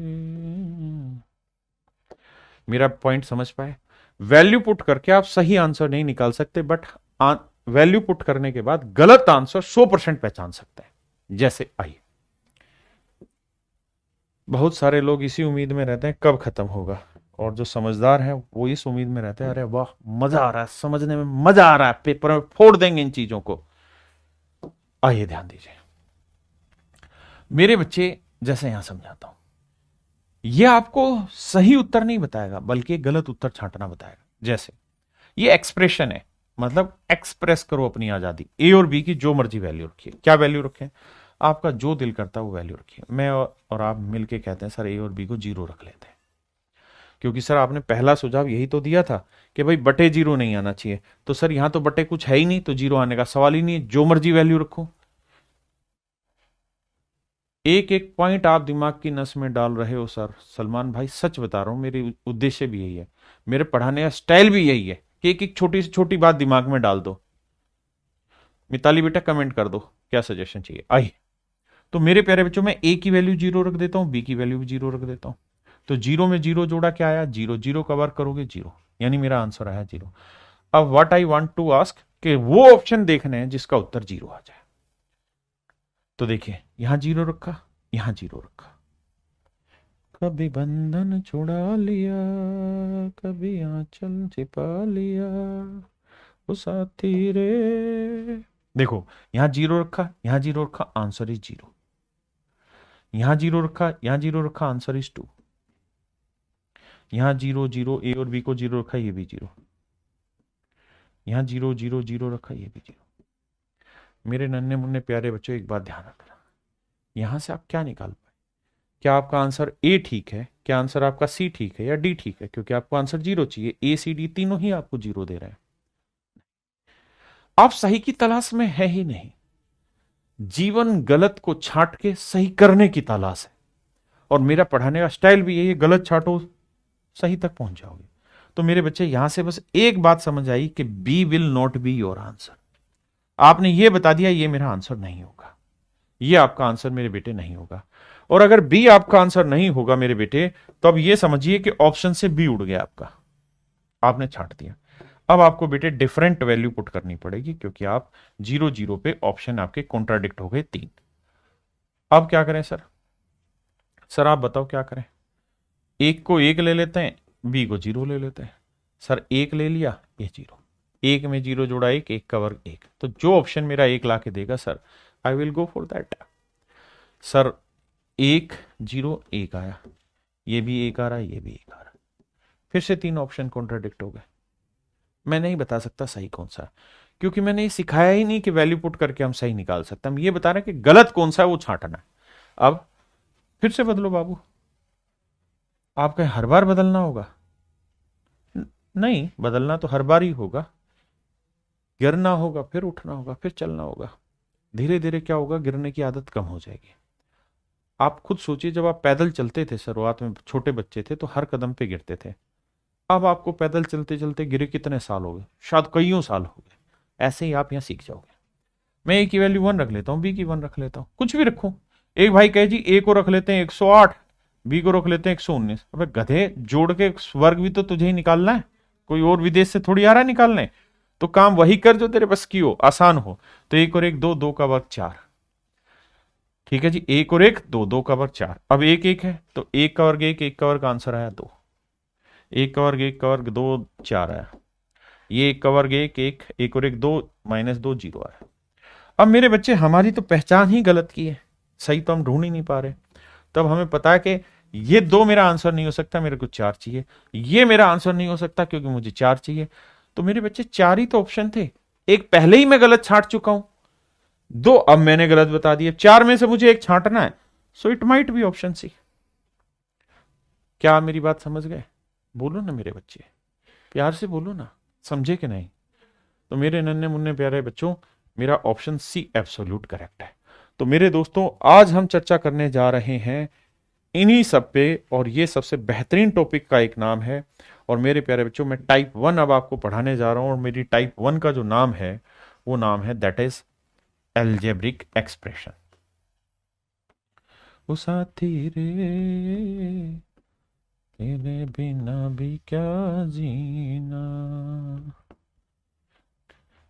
मेरा पॉइंट समझ पाए? वैल्यू पुट करके आप सही आंसर नहीं निकाल सकते बट वैल्यू पुट करने के बाद गलत आंसर 100% पहचान सकते हैं। जैसे आइए, बहुत सारे लोग इसी उम्मीद में रहते हैं कब खत्म होगा, और जो समझदार हैं वो इस उम्मीद में रहते हैं अरे वाह मजा आ रहा है, समझने में मजा आ रहा है, पेपर में फोड़ देंगे इन चीजों को। आइए ध्यान दीजिए मेरे बच्चे, जैसे यहां समझाता हूं, यह आपको सही उत्तर नहीं बताएगा बल्कि गलत उत्तर छांटना बताएगा। जैसे ये एक्सप्रेशन है, मतलब एक्सप्रेस करो अपनी आजादी। ए और बी की जो मर्जी वैल्यू रखिए। क्या वैल्यू रखें? आपका जो दिल करता है वो वैल्यू रखिए। मैं और आप मिलके कहते हैं सर ए और बी को 0 रख लेते हैं, क्योंकि सर आपने पहला सुझाव यही तो दिया था कि भाई बटे 0 नहीं आना चाहिए। तो सर यहां तो बटे कुछ है ही नहीं, तो 0 आने का सवाल ही नहीं है। जो मर्जी वैल्यू रखो। एक एक पॉइंट आप दिमाग की नस में डाल रहे हो सर। सलमान भाई सच बता रहा हूं, मेरे उद्देश्य भी यही है, मेरे पढ़ाने का स्टाइल भी यही है कि एक एक छोटी से छोटी बात दिमाग में डाल दो। मिताली बेटा कमेंट कर दो क्या सजेशन चाहिए। आइए, तो मेरे प्यारे बच्चों, मैं ए की वैल्यू 0 रख देता हूं, बी की वैल्यू भी 0 रख देता हूं। तो 0 में 0 जोड़ा क्या आया? 0। 0 कवर करोगे 0, यानी मेरा आंसर आया 0। अब what I want to ask कि वो ऑप्शन देखने हैं जिसका उत्तर 0 आ जाए। तो देखिए यहां 0 रखा, यहां 0 रखा। कभी बंधन छुड़ा लिया, कभी आंचल छिपा लिया, वो साथी रे। देखो यहां 0 रखा, यहां 0 रखा, आंसर इज 0। यहां 0 रखा, यहां 0 रखा, आंसर इज 2। यहां 0 0, ए और बी को 0 रखा, ये भी 0। यहां 0 0 0 रखा, ये भी 0। मेरे नन्हे मुन्ने प्यारे बच्चों, एक बात ध्यान रखना, यहां से आप क्या निकाल पाए? क्या आपका आंसर ए ठीक है? क्या आंसर आपका सी ठीक है या डी ठीक है? क्योंकि आपको आंसर 0 चाहिए। ए सी डी तीनों ही आपको 0 दे रहे हैं। आप सही की तलाश में है ही नहीं। जीवन गलत को छांट के सही करने की तलाश है, और मेरा पढ़ाने का स्टाइल भी यही है, गलत छांटो सही तक पहुंच जाओगे। तो मेरे बच्चे यहां से बस एक बात समझ आई कि B will not be your answer. आपने ये बता दिया ये मेरा आंसर नहीं होगा, ये आपका आंसर मेरे बेटे नहीं होगा। और अगर बी आपका आंसर नहीं होगा मेरे बेटे, तो अब ये समझिए कि ऑप्शन से बी उड़ गया आपका, आपने छांट दिया। अब आपको बेटे डिफरेंट वैल्यू पुट करनी पड़ेगी, क्योंकि आप 0 0 पे ऑप्शन आपके कॉन्ट्राडिक्ट हो गए 3। अब क्या करें सर? सर आप बताओ क्या करें? एक को एक ले लेते हैं, बी को जीरो ले लेते हैं। सर एक ले लिया, ये जीरो, एक में जीरो जोड़ा एक, एक का वर्ग एक, तो जो ऑप्शन मेरा एक ला के देगा sir, I will go for that. Sir एक जीरो एक आया, ये भी एक आ रहा है, ये भी एक आ रहा है, फिर से तीन ऑप्शन कॉन्ट्राडिक्ट हो गए। मैं नहीं बता सकता सही कौन सा है, क्योंकि मैंने ये सिखाया ही नहीं कि वैल्यू पुट करके हम सही निकाल सकते, हम ये बता रहे हैं कि गलत कौन सा है वो छांटना है। अब फिर से बदलो बाबू, आपका हर बार बदलना होगा? नहीं, बदलना तो हर बार ही होगा। गिरना होगा, फिर उठना होगा, फिर चलना होगा। धीरे धीरे क्या होगा, गिरने की आदत कम हो जाएगी। आप खुद सोचिए, जब आप पैदल चलते थे शुरुआत में, छोटे बच्चे थे तो हर कदम पे गिरते थे। अब आपको पैदल चलते चलते गिरे कितने साल हो गए? शायद कईयों साल हो गए। ऐसे ही आप यहाँ सीख जाओगे। मैं ए की वैल्यू 1 रख लेता हूँ, बी की 1 रख लेता हूँ, कुछ भी रखूं। एक भाई कहे जी ए को रख लेते हैं 108, बी को रख लेते हैं 119। अबे गधे, जोड़ के वर्ग भी तो तुझे ही निकालना है, कोई और विदेश से थोड़ी आ रहा है निकालने। तो काम वही कर जो तेरे बस की हो, आसान हो। तो एक और एक दो, दो का वर्ग चार। ठीक है जी, एक और एक दो, दो का वर्ग चार। अब एक एक है तो एक का वर्ग एक, एक का वर्ग आंसर आया दो। एक का वर्ग एक का वर्ग दो, चार आया। ये एक का वर्ग एक, एक, एक और एक दो, माइनस दो, जीरो आया। अब मेरे बच्चे, हमारी तो पहचान ही गलत की है, सही तो हम ढूंढ ही नहीं पा रहे। तब हमें पता है कि ये दो मेरा आंसर नहीं हो सकता, मेरे को चार चाहिए। ये मेरा आंसर नहीं हो सकता क्योंकि मुझे चार चाहिए। तो मेरे बच्चे चार ही तो ऑप्शन थे, एक पहले ही मैं गलत छांट चुका हूं, दो अब मैंने गलत बता दिए, चार में से मुझे एक छांटना है। So it might be option C. क्या आप मेरी बात समझ गए? बोलो ना मेरे बच्चे, प्यार से बोलो ना, समझे कि नहीं? तो मेरे नन्हे मुन्ने प्यारे बच्चों, मेरा ऑप्शन सी एब्सोल्यूट करेक्ट है। तो मेरे दोस्तों, आज हम चर्चा करने जा रहे हैं इन्हीं सब पे, और ये सबसे बेहतरीन टॉपिक का एक नाम है। और मेरे प्यारे बच्चों, मैं टाइप 1 अब आपको पढ़ाने जा रहा हूं, और मेरी टाइप 1 का जो नाम है वो नाम है दैट इज एल्जेब्रिक एक्सप्रेशन। वो साथी रे, तेरे बिना भी क्या जीना,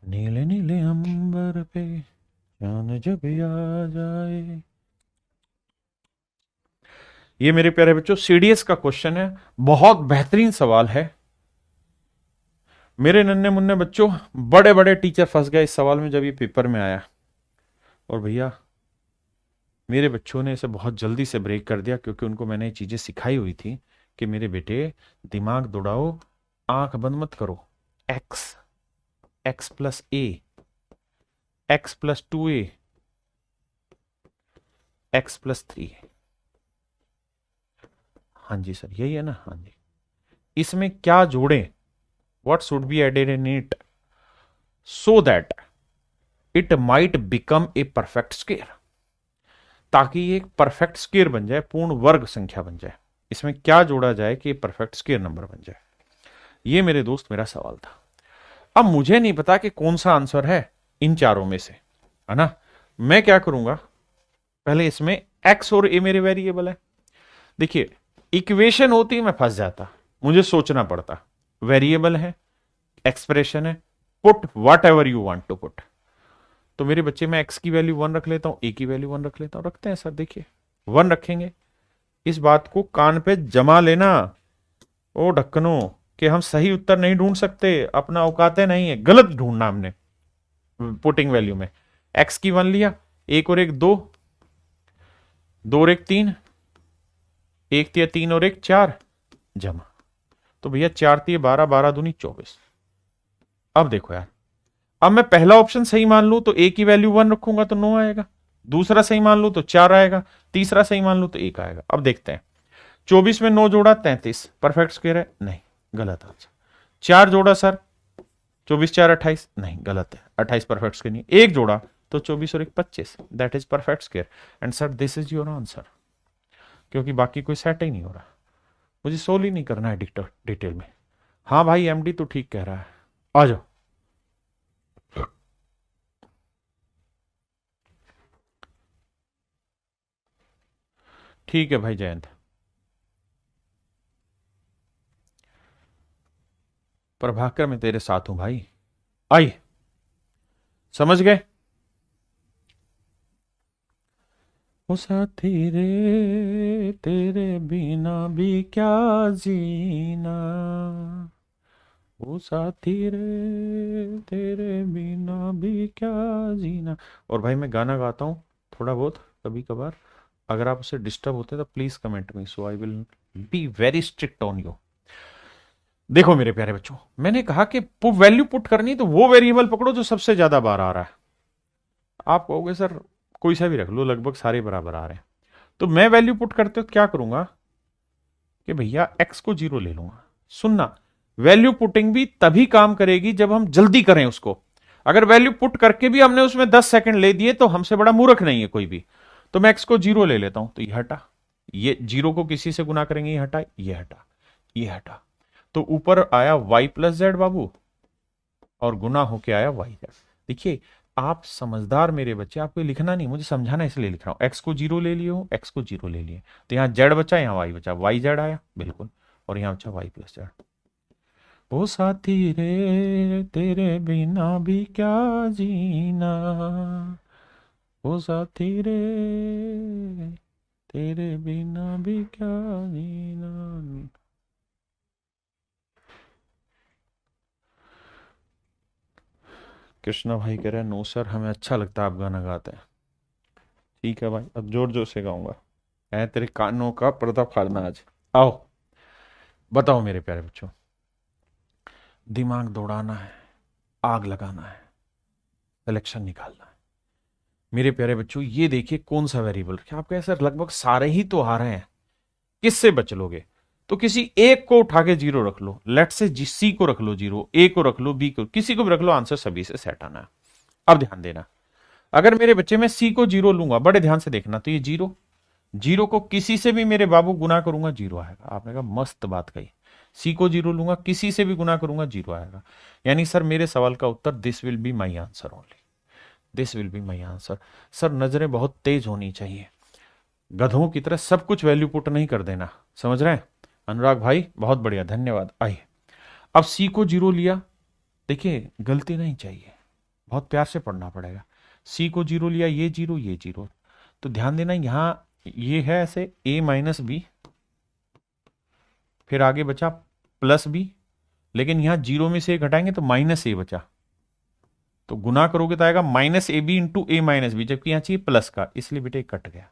नीले नीले अंबर पे चांद जब आ जाए। ये मेरे प्यारे बच्चों सीडीएस का क्वेश्चन है, बहुत बेहतरीन सवाल है। मेरे नन्हे मुन्ने बच्चों, बड़े बड़े टीचर फंस गए इस सवाल में जब ये पेपर में आया। और भैया, मेरे बच्चों ने इसे बहुत जल्दी से ब्रेक कर दिया, क्योंकि उनको मैंने ये चीजें सिखाई हुई थी कि मेरे बेटे, दिमाग दौड़ाओ, आंख बंद मत करो। X, x plus a, x plus 2a, x plus 3। हाँ जी सर, यही है ना? हाँ जी। इसमें क्या जोड़े, what should be added in it so that it might become a perfect square, ताकि ये एक परफेक्ट स्क्वेयर बन जाए, पूर्ण वर्ग संख्या बन जाए। इसमें क्या जोड़ा जाए कि परफेक्ट स्क्वेयर नंबर बन जाए? ये मेरे दोस्त मेरा सवाल था। अब मुझे नहीं पता कि कौन सा आंसर है इन चारों में से, है ना? मैं क्या करूंगा, पहले इसमें एक्स और ए मेरे वेरिएबल है। देखिए, इक्वेशन होती मैं फंस जाता, मुझे सोचना पड़ता। वेरिएबल है, एक्सप्रेशन है, put whatever you want to put. तो मेरे बच्चे, मैं एक्स की वैल्यू 1 रख लेता हूं, ए की वैल्यू 1 रख लेता हूं। रखते हैं सर, देखिए 1 रखेंगे। इस बात को कान पे जमा लेना ओ ढक्कनो, कि हम सही उत्तर नहीं ढूंढ सकते, अपना औकाते नहीं है, गलत ढूंढना हमने पुटिंग वैल्यू में। एक्स की 1 लिया, एक और एक दो, दो और एक तीन, एक तिया तीन और एक चार, जमा। तो भैया 4 तिया 12, 12 दूनी 24। अब देखो यार, अब मैं पहला ऑप्शन सही मान लूं तो ए की वैल्यू 1 रखूंगा तो 9 आएगा, दूसरा सही मान लूं तो 4 आएगा, तीसरा सही मान लूं तो 1 आएगा। अब देखते हैं, 24 में 9 जोड़ा 33, परफेक्ट स्क्वायर है? नहीं, गलत आंसर। 4 जोड़ा सर, 24 4 28, नहीं, गलत है, 28 परफेक्ट स्क्वायर नहीं। एक जोड़ा तो 24 और एक 25, that is perfect square. And sir this is your answer, क्योंकि बाकी कोई सेट ही नहीं हो रहा। मुझे सोल्व ही नहीं करना है डिटेल में। हाँ भाई, एमडी तो ठीक कह रहा है, आ जाओ। ठीक है भाई जयंत, प्रभाकर मैं तेरे साथ हूं भाई, आइए। समझ गए? ओ साथी रे तेरे बिना भी क्या जीना, ओ साथी रे तेरे बिना भी क्या जीना। और भाई मैं गाना गाता हूँ थोड़ा बहुत कभी कभार, अगर आप उससे डिस्टर्ब होते हैं तो please comment me, so I will be very strict on you. देखो मेरे प्यारे बच्चों, मैंने कहा कि वैल्यू पुट करनी तो वो वेरिएबल पकड़ो जो सबसे ज्यादा बार आ रहा है। आप कहोगे सर कोई सा भी रख लो, लगभग सारे बराबर आ रहे हैं। तो मैं वैल्यू पुट करते हो क्या करूंगा कि भैया एक्स को जीरो ले लूंगा। सुनना, वैल्यू पुटिंग भी तभी काम करेगी जब हम जल्दी करें उसको। अगर वैल्यू पुट करके भी हमने उसमें 10 सेकंड ले दिए तो हमसे बड़ा मूर्ख नहीं है कोई भी। तो मैं एक्स को जीरो ले लेता हूं, तो ये हटा, ये जीरो को किसी से गुना करेंगे, ये हटा, ये हटा, ये हटा। तो ऊपर आया वाई प्लस जेड बाबू, और गुना होके आया वाई जेड। देखिए आप समझदार मेरे बच्चे, आपको लिखना नहीं, मुझे समझाना इसलिए लिख रहा हूं। एक्स को जीरो ले लियो, एक्स को जीरो ले लिए, तो यहाँ जेड बचा, यहाँ वाई बचा, वाई जेड आया बिल्कुल, और यहाँ बचा वाई प्लस जेड। ओ साथी रे तेरे बिना भी क्या जीना, ओ साथी रे तेरे बिना भी क्या जीना। कृष्णा भाई कह रहे हैं नो सर, हमें अच्छा लगता है आप गाना गाते हैं। ठीक है भाई, अब जोर जोर से गाऊंगा। है तेरे कानों का पर्दा फाड़ना आज। आओ बताओ मेरे प्यारे बच्चों, दिमाग दौड़ाना है, आग लगाना है, सिलेक्शन निकालना है। मेरे प्यारे बच्चों ये देखिए कौन सा वेरिएबल, क्या आपके सर लगभग सारे ही तो आ रहे हैं, किससे बच लोगे? तो किसी एक को उठा के जीरो रख लो, लेट से सी को रख लो जीरो, ए को रख लो, बी को, किसी को भी रख लो, आंसर सभी से सेट आना है। अब ध्यान देना, अगर मेरे बच्चे में सी को जीरो लूंगा, बड़े ध्यान से देखना, तो ये जीरो, जीरो को किसी से भी मेरे बाबू गुना करूंगा जीरो आएगा। आपने कहा मस्त बात कही, सी को जीरो लूंगा किसी से भी गुना करूंगा जीरो आएगा। यानी सर मेरे सवाल का उत्तर this will be my answer only, this will be my answer. Sir नजरें बहुत तेज होनी चाहिए, गधों की तरह सब कुछ वैल्यू पुट नहीं कर देना, समझ रहे हैं? अनुराग भाई बहुत बढ़िया, धन्यवाद। आइए अब सी को जीरो लिया, देखिए गलती नहीं चाहिए, बहुत प्यार से पढ़ना पड़ेगा। सी को जीरो लिया, ये जीरो, ये जीरो, तो ध्यान देना यहां ये है ऐसे ए माइनस बी, फिर आगे बचा प्लस बी, लेकिन यहां जीरो में से एक घटाएंगे तो माइनस ए बचा, तो गुना करोगे तो आएगा minus a b into a minus b, जबकि यहां चाहिए प्लस का, इसलिए बेटे कट गया,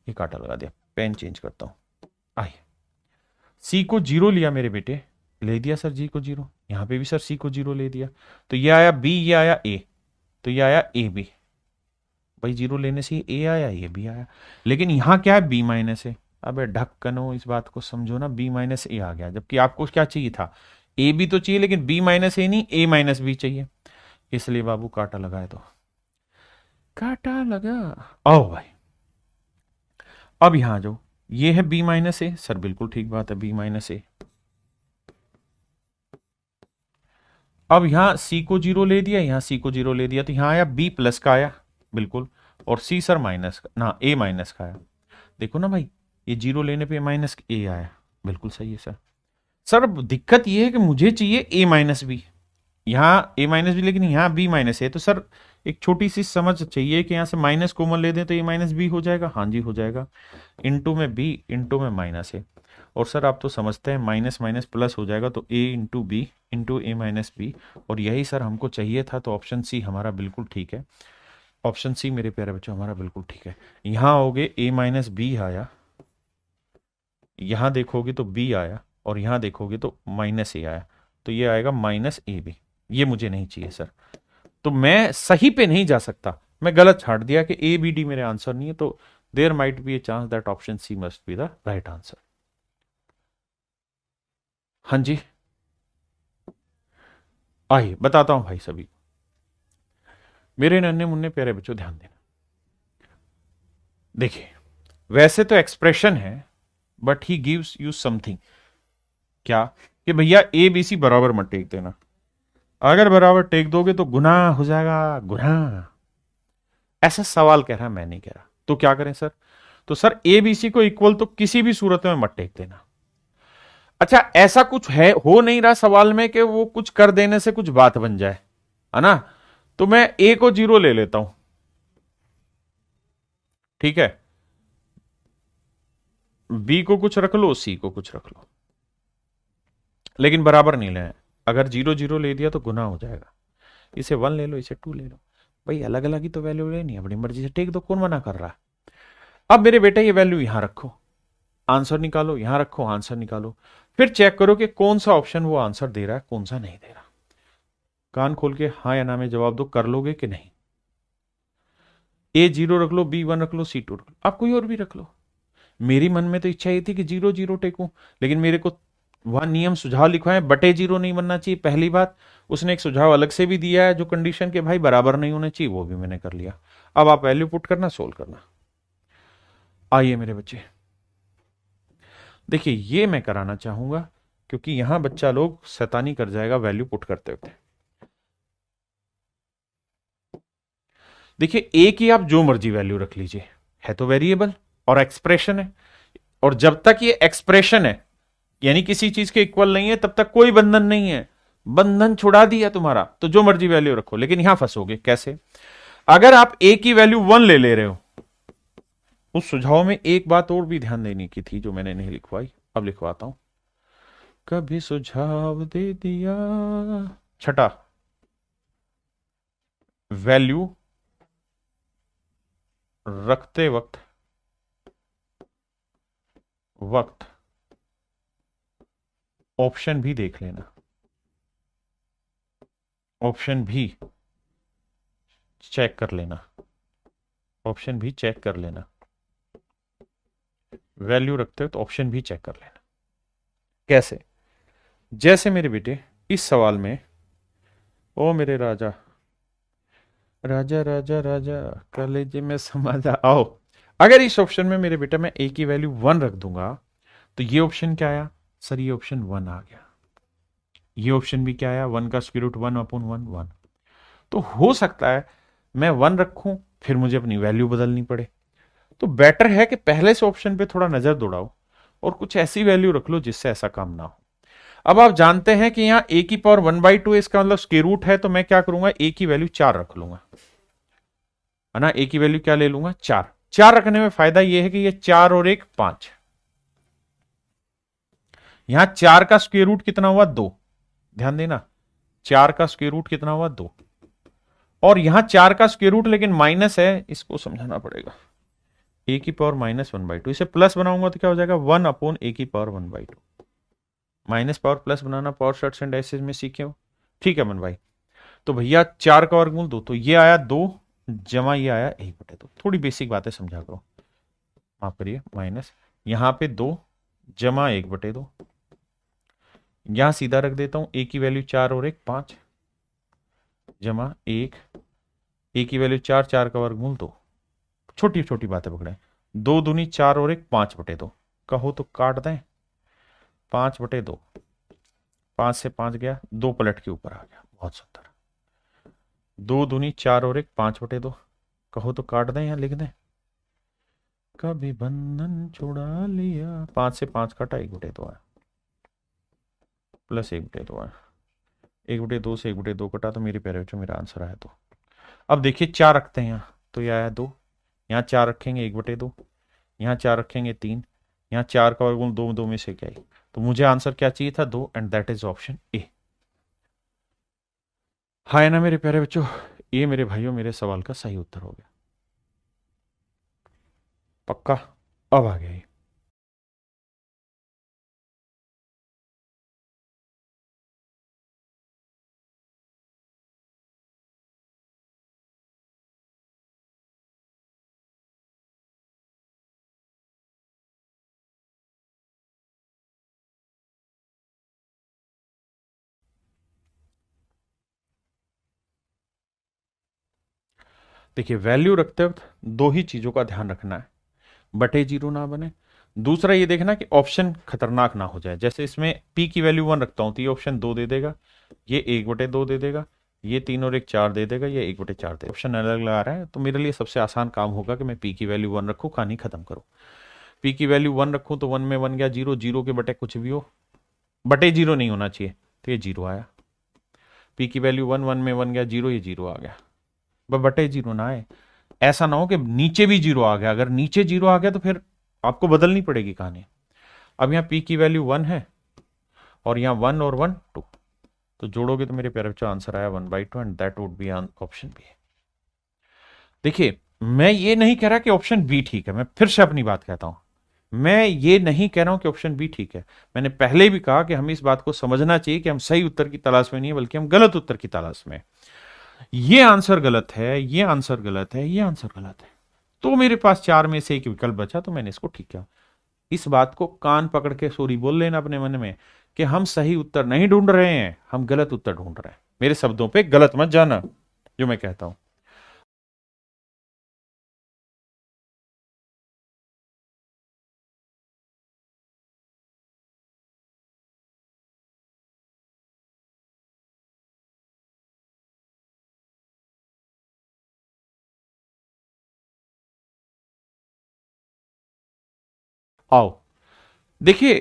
ये काटा लगा दिया। पेन चेंज करता हूं। आइए सी को जीरो लिया मेरे बेटे, ले दिया सर जी को जीरो, यहां पे भी सर सी को जीरो ले दिया, तो ये आया बी, ये आया ए, तो ये आया ए बी। भाई जीरो लेने से ए आया, ये भी आया, लेकिन यहां क्या है बी माइनस ए। अबे ढक्कनो इस बात को समझो ना, बी माइनस ए आ गया, जबकि आपको क्या चाहिए था, ए बी तो चाहिए, लेकिन बी माइनस ए नहीं, ए माइनस बी चाहिए, इसलिए बाबू काटा लगाए, तो काटा लगा। आओ भाई अब यहां जो ये है बी माइनस ए, सर बिल्कुल ठीक बात है, बी माइनस ए। अब यहां सी को जीरो ले दिया, यहां सी को जीरो ले दिया, तो यहां आया बी प्लस का आया बिल्कुल, और सी सर माइनस का ना, ए माइनस का आया। देखो ना भाई, ये जीरो लेने पे माइनस ए आया, बिल्कुल सही है सर। सर अब दिक्कत ये है कि मुझे चाहिए ए माइनस बी, यहाँ ए माइनस बी, लेकिन यहाँ बी माइनस है, तो सर एक छोटी सी समझ चाहिए कि यहाँ से माइनस कॉमन ले दें तो ए माइनस बी हो जाएगा। हाँ जी हो जाएगा, इंटू में बी, इंटू में माइनस है, और सर आप तो समझते हैं माइनस माइनस प्लस हो जाएगा, तो ए into B into a minus B, और यही सर हमको चाहिए था, तो ऑप्शन सी हमारा बिल्कुल ठीक है। ऑप्शन सी मेरे प्यारे बच्चों हमारा बिल्कुल ठीक है। यहाँ आओगे ए माइनस बी आया, यहाँ देखोगे तो बी आया, और यहाँ देखोगे तो माइनस ए आया, तो ये आएगा माइनस ए बी, ये मुझे नहीं चाहिए सर, तो मैं सही पे नहीं जा सकता, मैं गलत छाट दिया कि ए बी डी मेरे आंसर नहीं है, तो there might be a chance that option C must be the right answer. हाँ जी आइए बताता हूं भाई सभी, मेरे नन्हे मुन्ने प्यारे बच्चों ध्यान देना। देखिए वैसे तो एक्सप्रेशन है, but he gives you something, क्या कि भैया ए बी सी बराबर मत टेक देना, अगर बराबर टेक दोगे तो गुना हो जाएगा, गुना, ऐसा सवाल कह रहा है, मैं नहीं कह रहा, तो क्या करें सर? तो सर ए बी सी को इक्वल तो किसी भी सूरत में मत टेक देना। अच्छा ऐसा कुछ है हो नहीं रहा सवाल में कि वो कुछ कर देने से कुछ बात बन जाए, है ना? तो मैं ए को जीरो ले लेता हूं, ठीक है, बी को कुछ रख लो, सी को कुछ रख लो, लेकिन बराबर नहीं लेना। अगर 0 0 ले दिया तो गुना हो जाएगा। इसे 1 ले लो, इसे 2 ले लो, भाई अलग अलग ही तो वैल्यू लेनी है, अपनी मर्जी से टेक दो, कौन मना कर रहा है। अब मेरे बेटे ये वैल्यू यहां रखो, आंसर निकालो, यहां रखो, आंसर निकालो, फिर चेक करो कि कौन सा ऑप्शन वो आंसर दे रहा है, कौन सा नहीं दे रहा। कान खोल के हाँ या ना में जवाब दो, कर लोगे कि नहीं। ए 0 रख लो, बी 1 रख लो, सी 2 रख लो, आप कोई और भी रख लो। मेरी मन में तो इच्छा ये थी कि 0 0 टेकूं, लेकिन मेरे को वहां नियम सुझाव लिखवाए, बटे 0 नहीं बनना चाहिए, पहली बात। उसने एक सुझाव अलग से भी दिया है जो कंडीशन के भाई बराबर नहीं होने चाहिए, वो भी मैंने कर लिया। अब आप वैल्यू पुट करना, सोल्व करना। आइए मेरे बच्चे, देखिए ये मैं कराना चाहूंगा क्योंकि यहां बच्चा लोग शैतानी कर जाएगा वैल्यू पुट करते हुए। देखिए ए की आप जो मर्जी वैल्यू रख लीजिए, है तो वेरिएबल और एक्सप्रेशन है, और जब तक ये एक्सप्रेशन है यानी किसी चीज के इक्वल नहीं है, तब तक कोई बंधन नहीं है। बंधन छुड़ा दिया तुम्हारा तो जो मर्जी वैल्यू रखो, लेकिन यहां फंसोगे कैसे। अगर आप ए की वैल्यू 1 ले रहे हो, उस सुझाव में एक बात और भी ध्यान देने की थी जो मैंने नहीं लिखवाई, अब लिखवाता हूं। कभी सुझाव दे दिया, छठा, वैल्यू रखते वक्त ऑप्शन भी देख लेना, ऑप्शन भी चेक कर लेना, ऑप्शन भी चेक कर लेना। वैल्यू रखते हो तो ऑप्शन भी चेक कर लेना। कैसे? जैसे मेरे बेटे इस सवाल में, ओ मेरे राजा राजा राजा राजा कलेजे में समा जा आओ, अगर इस ऑप्शन में मेरे बेटा मैं ए की वैल्यू 1 रख दूंगा तो ये ऑप्शन क्या आया सर, ये ऑप्शन 1 आ गया। ये ऑप्शन भी क्या आया, 1 का स्क्वायर रूट 1/1 1। तो हो सकता है मैं 1 रखूं फिर मुझे अपनी वैल्यू बदलनी पड़े, तो बेटर है कि पहले से ऑप्शन पे थोड़ा नजर दौड़ाओ और कुछ ऐसी वैल्यू रख लो जिससे ऐसा काम ना हो। अब आप जानते हैं कि यहां ए की पावर 1/2 इसका मतलब स्क्वायर रूट है, तो मैं क्या करूंगा, ए की वैल्यू 4 रख लूंगा, है ना। ए की वैल्यू क्या ले लूंगा, 4। 4 रखने में फायदा यह है कि ये 4 और 1 5, यहां 4 का स्क्वायर रूट कितना हुआ, 2। ध्यान देना, 4 का स्क्वायर रूट कितना हुआ, 2। और यहां 4 का स्क्वायर रूट लेकिन माइनस है, इसको समझाना पड़ेगा। ए की पावर -1/2, इसे प्लस बनाऊंगा तो क्या हो जाएगा, 1/a की पावर 1/2। माइनस पावर प्लस बनाना पावर शॉर्ट्स एंड ऐसेज में सीखे हो, ठीक है मन भाई। तो भैया 4 का वर्गमूल 2, तो ये आया 2 जमा ये आया 1/2। थोड़ी बेसिक बातें समझा करो, माफ करिए, माइनस यहां पे 2 जमा 1/2, यहां सीधा रख देता हूं, ए की वैल्यू 4 और 1 5 जमा 1, ए की वैल्यू 4, 4 का वर्गमूल 2। छोटी छोटी बातें पकड़े, 2 दूनी 4 और 1 5/2, कहो तो काट दें, 5/2, 5 से 5 गया, 2 पलट के ऊपर आ गया, बहुत सुंदर। 2 दूनी 4 और 1 5/2, कहो तो काट दें या लिख दें, कभी बंधन छुड़ा लिया, 5 से 5 कटा, 1/2 आया, प्लस 1/2 आया, 1/2 से 1/2 कटा, तो मेरे प्यारे बच्चों मेरा आंसर आया 2। अब देखिए 4 रखते हैं यहाँ, तो यह आया 2, यहाँ 4 रखेंगे 1/2, यहाँ 4 रखेंगे 3, यहाँ 4 का वर्गमूल 2 2 में से क्या है, तो मुझे आंसर क्या चाहिए था, 2, and that is option A. हाँ ना मेरे प्यारे बच्चों, ये मेरे भाइयों मेरे सवाल का सही उत्तर हो गया, पक्का। अब आ गया ये। देखिए वैल्यू रखते वक्त दो ही चीजों का ध्यान रखना है, बटे 0 ना बने, दूसरा ये देखना कि ऑप्शन खतरनाक ना हो जाए। जैसे इसमें p की वैल्यू 1 रखता हूं तो ये ऑप्शन 2 दे देगा, ये 1/2 दे देगा, ये 3 और 1 4 दे देगा, ये 1/4 दे, ऑप्शन अलग अलग आ रहा है। तो मेरे लिए सबसे आसान काम होगा कि मैं p की वैल्यू 1 रखूं, कहानी खत्म करूं। p की वैल्यू 1 रखूं तो 1 में 1 गया 0, 0 के बटे कुछ भी हो, बटे 0 नहीं होना चाहिए, तो ये 0 आया। p की वैल्यू 1, 1 में 1 गया 0, ये 0 आ गया, बटे 0 ना आए, ऐसा ना हो कि नीचे भी जीरो आ गया, अगर नीचे जीरो आ गया तो फिर आपको बदलनी पड़ेगी कहानी। अब यहां पी की वैल्यू 1 है और यहां 1 और 1 2, तो जोड़ोगे तो मेरे प्यारे बच्चों आंसर आया 1/2 and that would be option B. देखिए मैं ये नहीं कह रहा कि ऑप्शन बी ठीक है, मैं फिर से अपनी बात कहता हूं, मैं ये नहीं कह रहा हूं कि ऑप्शन बी ठीक है। मैंने पहले भी कहा कि हमें इस बात को समझना चाहिए कि हम सही उत्तर की तलाश में नहीं है, बल्कि हम गलत उत्तर की तलाश में। ये आंसर गलत है, ये आंसर गलत है, ये आंसर गलत है, तो मेरे पास चार में से एक विकल्प बचा, तो मैंने इसको ठीक किया। इस बात को कान पकड़ के सॉरी बोल लेना अपने मन में कि हम सही उत्तर नहीं ढूंढ रहे हैं, हम गलत उत्तर ढूंढ रहे हैं। मेरे शब्दों पे गलत मत जाना जो मैं कहता हूं। आओ देखिए,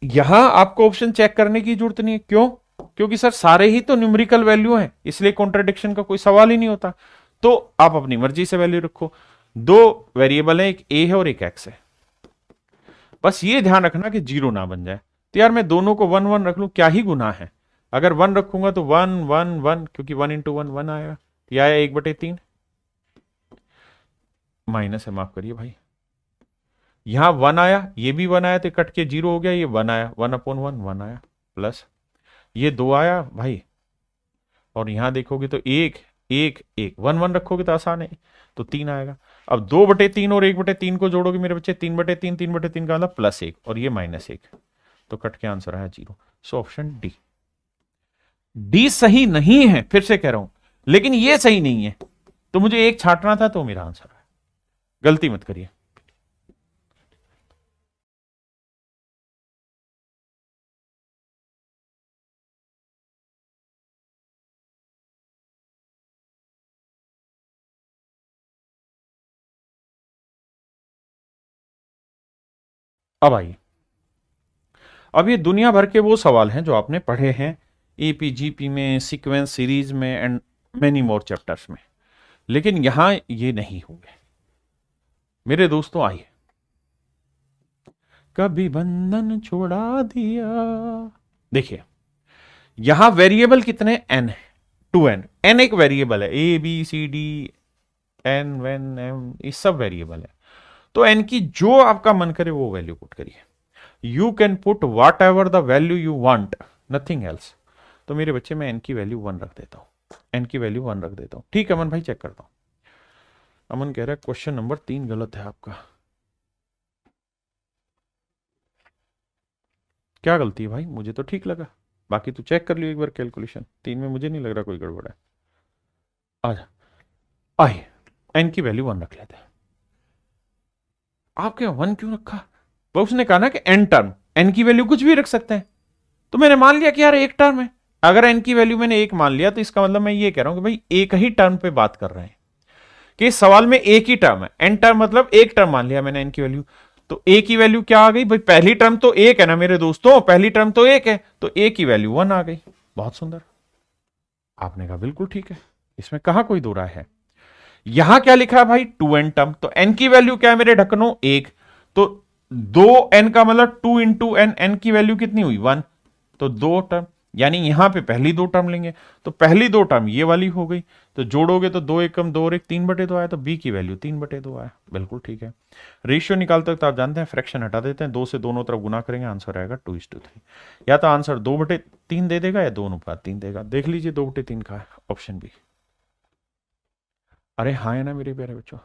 यहां आपको ऑप्शन चेक करने की जरूरत नहीं है। क्यों? क्योंकि सर सारे ही तो न्यूमेरिकल वैल्यू हैं, इसलिए कॉन्ट्रडिक्शन का कोई सवाल ही नहीं होता। तो आप अपनी मर्जी से वैल्यू रखो। दो वेरिएबल है, एक ए है और एक एक्स है। बस ये ध्यान रखना कि जीरो ना बन जाए। तो यार मैं दोनों को वन वन रख लूं, क्या ही गुनाह है। अगर वन रखूंगा तो वन वन वन, क्योंकि वन इंटू वन वन आएगा, ये आया 1/3, माइनस है माफ करिए भाई। यहां वन आया, ये भी वन आया तो कट के जीरो हो गया, ये वन आया, 1/1 वन आया, प्लस ये दो आया भाई, और यहां देखोगे तो एक एक एक, वन वन रखोगे तो आसान है, तो तीन आएगा। अब 2/3 और 1/3 को जोड़ोगे मेरे बच्चे, 3/3, 3/3 का मतलब +1 और ये -1, तो कट के आंसर आया 0। So option D. डी सही नहीं है, फिर से कह रहा हूं, लेकिन ये सही नहीं है, तो मुझे एक छांटना था, तो मेरा आंसर है। गलती मत करिए। अब आइए, अब ये दुनिया भर के वो सवाल हैं जो आपने पढ़े हैं एपी जीपी में, सीक्वेंस सीरीज में एंड मेनी मोर चैप्टर्स में, लेकिन यहां ये नहीं होंगे मेरे दोस्तों। आइए, कभी बंधन छोड़ा दिया। देखिए यहां वेरिएबल कितने, एन है, 2n, एन एक वेरिएबल है, a B C d n when m, ये सब वेरिएबल है। तो एन की जो आपका मन करे वो वैल्यू पुट करिए। You can put whatever the value you want, nothing else. तो मेरे बच्चे मैं एन की वैल्यू 1 रख देता हूं, एन की वैल्यू 1 रख देता हूं। ठीक है अमन भाई, चेक करता हूं। अमन कह रहा है क्वेश्चन नंबर 3 गलत है आपका। क्या गलती है भाई? मुझे तो ठीक लगा, बाकी तू चेक कर लियो एक बार कैलकुलेशन। 3 में मुझे नहीं लग रहा कोई गड़बड़ है। आजा, आइए एन की वैल्यू 1 रख लेते हैं। आपके 1 क्यों रखा? वो उसने कहा ना कि एन टर्म, एन की वैल्यू कुछ भी रख सकते हैं, तो मैंने मान लिया कि यार एक टर्म है। अगर एन की वैल्यू मैंने एक मान लिया, तो इसका मतलब मैं ये कह रहा हूं कि भाई एक ही टर्म पे बात कर रहे हैं, कि इस सवाल में एक ही टर्म है। एन टर्म मतलब एक टर्म मान लिया मैंने एन की वैल्यू, तो ए की वैल्यू क्या आ गई भाई? पहली टर्म तो एक है ना मेरे दोस्तों, पहली टर्म तो एक है, तो ए की वैल्यू 1 आ गई। बहुत सुंदर, आपने कहा बिल्कुल ठीक है, इसमें कहा कोई दो राय है। यहां क्या लिखा है भाई? 2n टर्म, तो n की वैल्यू क्या है मेरे ढक्कनों? एक, तो 2n का मतलब 2 इंटू एन, एन की वैल्यू कितनी हुई? 1, तो दो टर्म, यानी यहां पे पहली दो टर्म लेंगे, तो पहली दो टर्म ये वाली हो गई, तो जोड़ोगे तो 2 एकम 2 और 1 3/2 आया, तो बी की वैल्यू 3/2 आया। बिल्कुल ठीक है। रेशियो निकालते वक्त आप जानते हैं फ्रैक्शन हटा देते हैं, 2 से दोनों तरफ गुना करेंगे, आंसर आएगा 2:3। या तो आंसर 2/3 दे देगा या 2:3 देगा। देख लीजिए 2/3 का है ऑप्शन बी। अरे हाँ है ना मेरे प्यारे बच्चों?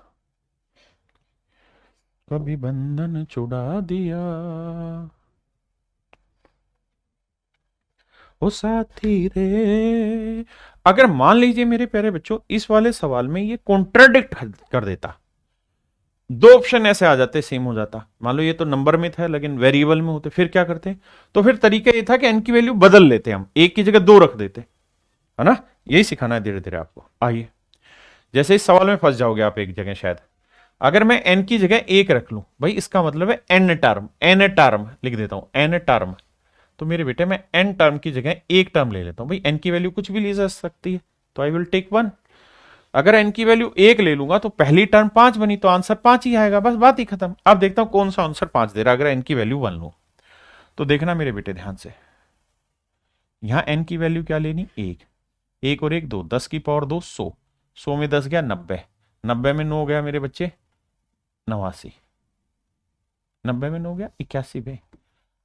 कभी बंधन छुड़ा दिया ओ साथी रे। अगर मान लीजिए मेरे प्यारे बच्चों इस वाले सवाल में ये कॉन्ट्राडिक्ट कर देता, दो ऑप्शन ऐसे आ जाते, सेम हो जाता, मान लो ये तो नंबर में था लेकिन वेरिएबल में होते, फिर क्या करते? तो फिर तरीका ये था कि एन की वैल्यू बदल लेते, हम एक की जगह दो रख देते, है ना? यही सिखाना है धीरे धीरे आपको। आइए, जैसे इस सवाल में फंस जाओगे आप एक जगह शायद। अगर मैं एन की जगह एक रख लूं भाई, इसका मतलब है एन टर्म, एन टर्म लिख देता हूं, एन टर्म। तो मेरे बेटे मैं एन टर्म की जगह एक टर्म ले लेता हूं भाई, एन की वैल्यू कुछ भी ली जा सकती है, तो आई विल टेक 1। अगर n की वैल्यू 1 ले लूंगा तो पहली टर्म 5 बनी तो आंसर 5 ही आएगा, बस बात ही खत्म। अब देखता हूं कौन सा आंसर 5 दे रहा है अगर n की वैल्यू 1 लूं। तो देखना मेरे बेटे ध्यान से, यहां n की वैल्यू क्या लेनी, 1, 1 और 1 2, 10 की पावर 2 100, 100 में 10 गया 90, 90 में 9 गया मेरे बच्चे 89, 90 में 9 गया 81 पे।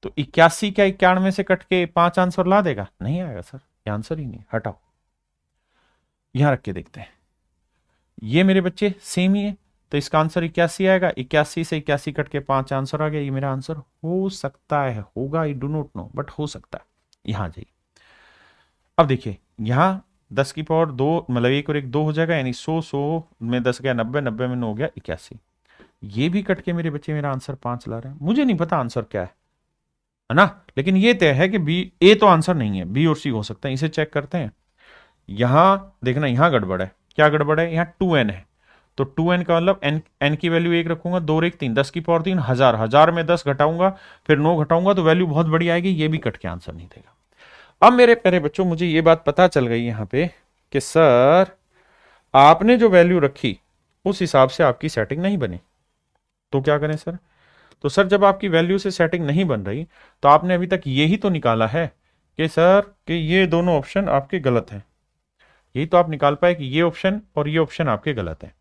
तो 81 क्या 91 से कट के 5 आंसर ला देगा, नहीं आएगा सर, ये आंसर ही नहीं, हटाओ। यहां रख के देखते हैं, ये मेरे बच्चे सेम ही है, तो इसका आंसर 81 आएगा, 81 से 81 कट के 5 आंसर आ गया, ये मेरा आंसर हो सकता है, होगा I do not know, but हो सकता है। यहां जाइए, अब देखिए यहां 10 की पावर 2 मतलब 1 और 1 2 हो जाएगा, यानी 100, 100 में 10 गया 90, 90 में 9 गया 81, ये भी कट के मेरे बच्चे मेरा आंसर 5 ला रहे हैं। मुझे नहीं पता आंसर क्या है ना, लेकिन ये तय है कि बी, ए तो आंसर नहीं है, बी और सी हो सकता है, इसे चेक करते हैं। यहां देखना, यहां गड़बड़ है, क्या गड़बड़ है, यहां 2n है, तो 2n का मतलब n की वैल्यू 1 रखूंगा, 2 और 1 3, 10 की पावर 3 1000, 1000 में 10 घटाऊंगा फिर 9 घटाऊंगा तो वैल्यू बहुत बड़ी आएगी, ये भी कट के आंसर नहीं देगा। अब मेरे प्यारे बच्चों मुझे ये बात पता चल गई यहां पे कि सर आपने जो वैल्यू रखी उस हिसाब से आपकी सेटिंग नहीं बनी, तो क्या करें सर। तो सर जब आपकी वैल्यू से सेटिंग नहीं बन रही तो आपने अभी तक यही तो निकाला है कि सर कि ये दोनों ऑप्शन आपके गलत हैं, यही तो आप निकाल पाए कि ये ऑप्शन और ये ऑप्शन आपके गलत है।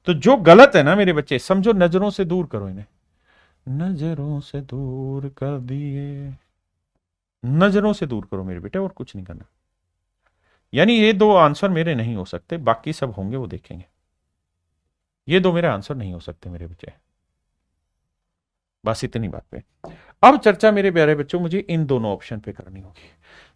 तो जो गलत है ना मेरे बच्चे, समझो नजरों से दूर करो इन्हें, नजरों से दूर कर दिए, नजरों से दूर करो मेरे बेटे, और कुछ नहीं करना। यानी ये दो आंसर मेरे नहीं हो सकते, बाकी सब होंगे वो देखेंगे, ये दो मेरे आंसर नहीं हो सकते मेरे बच्चे, बस इतनी बात पे। अब चर्चा मेरे प्यारे बच्चों मुझे इन दोनों ऑप्शन पे करनी होगी।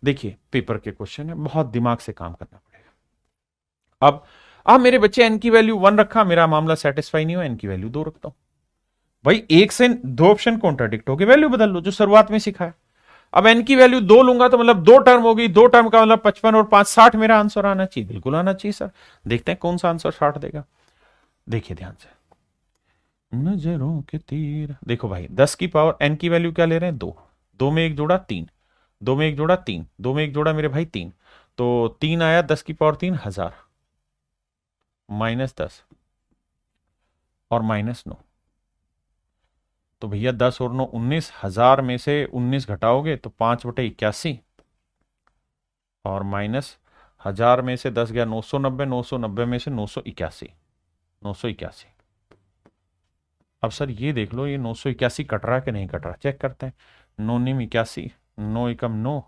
देखिए पेपर के क्वेश्चन है, बहुत दिमाग से काम करना पड़ेगा। अब मेरे बच्चे n की वैल्यू 1 रखा, मेरा मामला सेटिस्फाई नहीं हुआ, n की वैल्यू 2 रखता हूं। भाई एक से दो ऑप्शन कॉन्ट्राडिक्ट हो गए, वैल्यू बदल लो जो शुरुआत में सिखाया। अब n की वैल्यू 2 लूंगा तो मतलब 2 टर्म होगी, 2 टर्म का मतलब 55 और 5 60 मेरा आंसर आना चाहिए, बिल्कुल आना चाहिए सर। देखते हैं कौन सा आंसर 60 देगा, देखिए ध्यान से, नजरों के तीर। देखो भाई 10 की पावर n की वैल्यू क्या ले रहे हैं 2, 2 में एक जोड़ा 3, 2 में एक जोड़ा 3, 2 में एक जोड़ा मेरे भाई 3, तो 3 आया 10 की पावर 3 1000 -10 और -9, तो भैया 10 और 9 19, 1000 में से 19 घटाओगे तो 5/81 और माइनस 1000 में से 10 गया 990, 990 में से 981, 981। अब सर ये देख लो ये 981 कट रहा है कि नहीं कट रहा, चेक करते हैं। 9 निम 81, 9 एकम 9,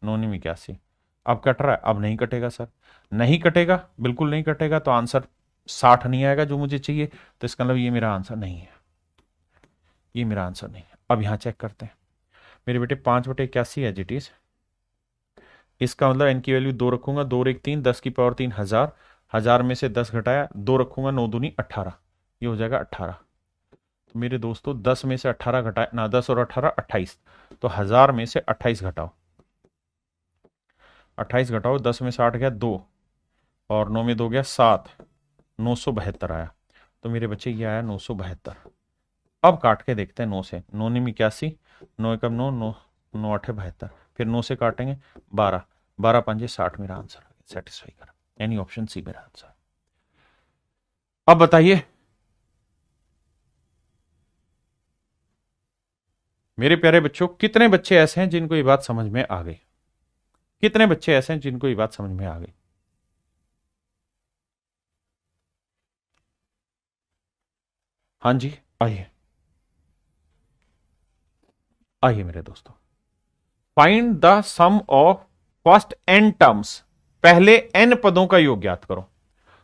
9 निम 81, अब कट रहा है, अब नहीं कटेगा सर, नहीं कटेगा, बिल्कुल नहीं कटेगा, तो आंसर 60 नहीं आएगा जो मुझे चाहिए, तो इसका मतलब ये मेरा आंसर नहीं है, ये मेरा आंसर नहीं है। अब यहां चेक करते हैं मेरे बेटे, 5/81 एज इट इज, इसका मतलब n की वैल्यू 2 रखूंगा, 2 और 1 3, 10 की पावर 3 1000, 1000 में से 10 घटाया 2 रखूंगा, 9 दूनी 18, ये हो जाएगा 18। तो मेरे दोस्तों 10 में से 18 घटाए ना, 10 और 18 28, तो 1000 में से 28 घटाओ, 28 घटाओ, 10 में से 8 गया 2 और 9 में 2 गया 7, 972 आया, तो मेरे बच्चे ये आया 972। अब काट के देखते हैं 9 से, 9 निम 81, 9 एकम 9, 9 9 8 72, फिर 9 से काटेंगे 12, 12 पंजे 60 मेरा आंसर आ गया, सेटिस्फाई कर, यानी ऑप्शन सी मेरा आंसर। अब बताइए मेरे प्यारे बच्चों, कितने बच्चे ऐसे हैं जिनको ये बात समझ में आ गई, कितने बच्चे ऐसे हैं जिनको ये बात समझ में आ गई। हाँ जी आइए, आइए मेरे दोस्तों, find the sum of first n terms, पहले n पदों का योग ज्ञात करो।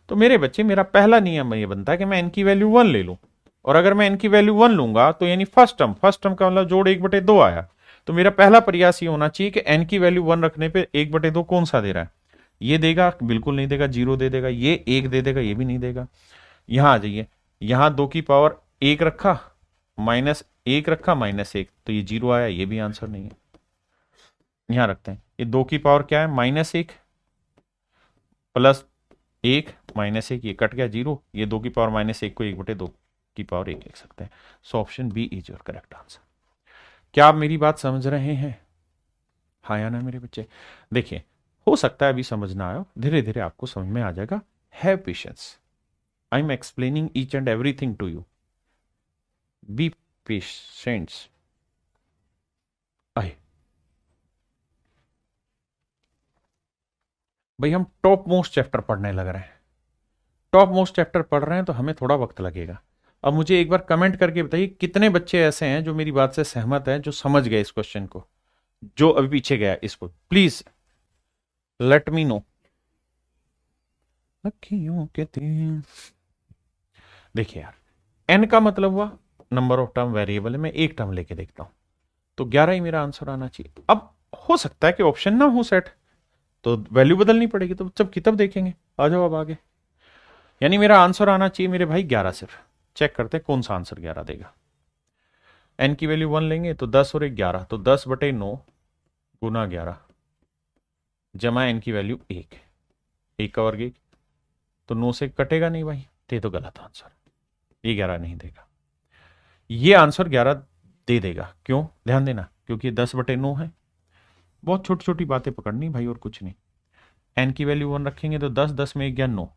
तो मेरे बच्चे मेरा पहला नियम ये बनता है कि मैं n की वैल्यू 1 ले लूं, और अगर मैं n की वैल्यू 1 लूंगा तो यानी फर्स्ट टर्म का मतलब जोड़ 1/2 आया, तो मेरा पहला प्रयास ये होना चाहिए कि n की वैल्यू 1 रखने पे 1/2 कौन सा दे रहा है, ये देगा, बिल्कुल नहीं देगा, 0 दे देगा, ये 1 दे देगा, ये भी नहीं देगा। यहां आ जाइए, यहां 2 की पावर 1 रखा, -1 रखा, -1, तो ये 0 आया, ये भी आंसर नहीं है। यहां रखते हैं, ये 2 की पावर क्या है -1 +1 -1, ये कट गया 0, ये 2 की पावर -1 को 1/2 की पावर 1 लिख सकते हैं। So option B is your correct answer. क्या आप मेरी बात समझ रहे हैं, हाँ या ना मेरे बच्चे। देखिए हो सकता है अभी समझ ना आए, धीरे धीरे आपको समझ में आ जाएगा, have patience, I am explaining each and everything to you, be patients. आए भाई, हम टॉप मोस्ट चैप्टर पढ़ने लग रहे हैं, टॉप मोस्ट चैप्टर पढ़ रहे हैं तो हमें थोड़ा वक्त लगेगा। अब मुझे एक बार कमेंट करके बताइए कितने बच्चे ऐसे हैं जो मेरी बात से सहमत हैं, जो समझ गए इस क्वेश्चन को, जो अभी पीछे गया इसको, प्लीज लेट मी नो। अखियों के तीर, देखिए यार, एन का मतलब हुआ नंबर ऑफ टर्म वेरिएबल है, मैं एक टर्म लेके देखता हूं, तो 11 ही मेरा आंसर आना चाहिए। अब हो सकता है कि ऑप्शन ना हो सेट, तो वैल्यू बदलनी पड़ेगी, तो जब किताब देखेंगे। आ जाओ अब आगे, यानी मेरा आंसर आना चाहिए मेरे भाई 11। सिर्फ चेक करते हैं कौन सा आंसर 11 देगा। एन की वैल्यू 1 लेंगे तो 10 और 11, तो 10/9 गुना 11 जमा एन की वैल्यू 1, 1 का वर्ग 1, तो 9 से कटेगा नहीं भाई, तो गलत आंसर, ये 11 नहीं देगा। ये आंसर 11 दे देगा, क्यों, ध्यान देना, क्योंकि 10/9 है। बहुत छोटी छोटी बातें पकड़नी भाई, और कुछ नहीं। एन की वैल्यू 1 रखेंगे तो 10, 10 में 1 गया 9,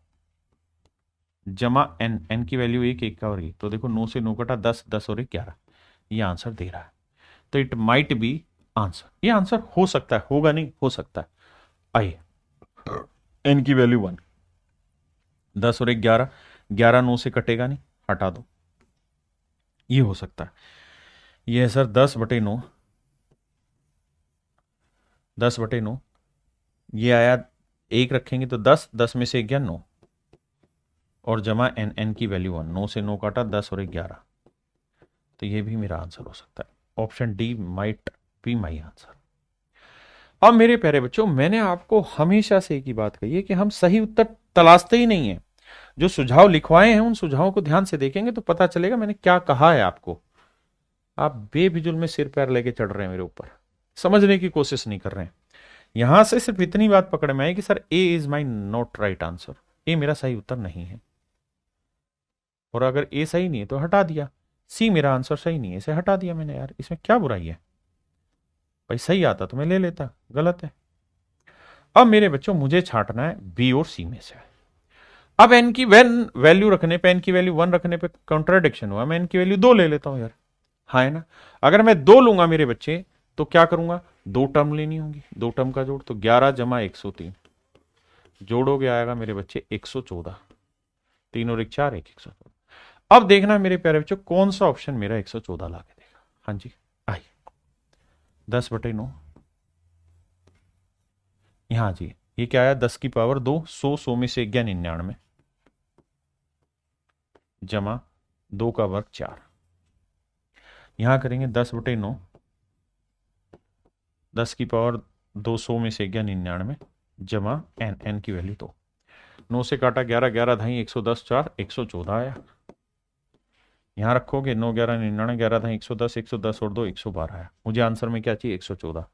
जमा एन, एन की वैल्यू 1, 1 का वर्ग, तो देखो 9 से 9 कटा 10, 10 और 11, ये आंसर दे रहा है। तो इट माइट बी आंसर, ये आंसर हो सकता है, होगा नहीं, हो सकता है। आइए, एन की वैल्यू 1, 10 और 11, 11 9 से कटेगा नहीं, हटा दो, ये हो सकता है। ये है सर 10/9, 10/9, ये आया, एक रखेंगे तो 10, 10 में से 1 गया 9, और जमा एन, एन की वैल्यू 1, 9 से 9 काटा 10 और 11, तो ये भी मेरा आंसर हो सकता है। Option D might be my answer. अब मेरे प्यारे बच्चों, मैंने आपको हमेशा से एक ही बात कही है कि हम सही उत्तर तलाशते ही नहीं है। जो सुझाव लिखवाए हैं उन सुझावों को ध्यान से देखेंगे तो पता चलेगा मैंने क्या कहा है आपको। आप बेफिजुल में सिर पैर लेके चढ़ रहे हैं मेरे ऊपर, समझने की कोशिश नहीं कर रहे हैं। यहां से सिर्फ इतनी बात पकड़ में आई कि sir a is my not right answer, a मेरा सही उत्तर नहीं है, और अगर ए सही नहीं है तो हटा दिया, सी मेरा आंसर सही नहीं है, इसे हटा दिया मैंने। यार इसमें क्या बुराई है भाई, सही आता तो मैं ले लेता, गलत है। अब मेरे बच्चों मुझे छांटना है बी और सी में से। अब एन की वैल्यू रखने पे, एन की वैल्यू 1 रखने पे कॉन्ट्राडिक्शन हुआ, मैं एन की वैल्यू 2 ले लेता हूं यार, हाँ है ना। अगर मैं 2 लूंगा मेरे बच्चे तो क्या करूंगा, 2 टर्म लेनी होंगी, 2 टर्म का जोड़, तो 11 जमा 103, जोड़ोगे आएगा मेरे बच्चे 114, 3 और 1 4, 1 114। अब देखना मेरे प्यारे बच्चों कौन सा ऑप्शन मेरा 114 ला के देगा। हाँ जी, आई 10/9, यहां जी, ये क्या आया, 10 की पावर 2, 100, 100 में से 1 गया 99, जमा 2 का वर्ग 4, यहां करेंगे 10/9, 10 की पावर 200 में से 1 गया 99, जमा एन, एन की वैल्यू 2, 9 से काटा 11, 11 धाई 110, 4 114 आया, यहां रखोगे 9 11 99, 11 धाई 110, 110 और 2 112 आया। मुझे आंसर में क्या चाहिए, 114,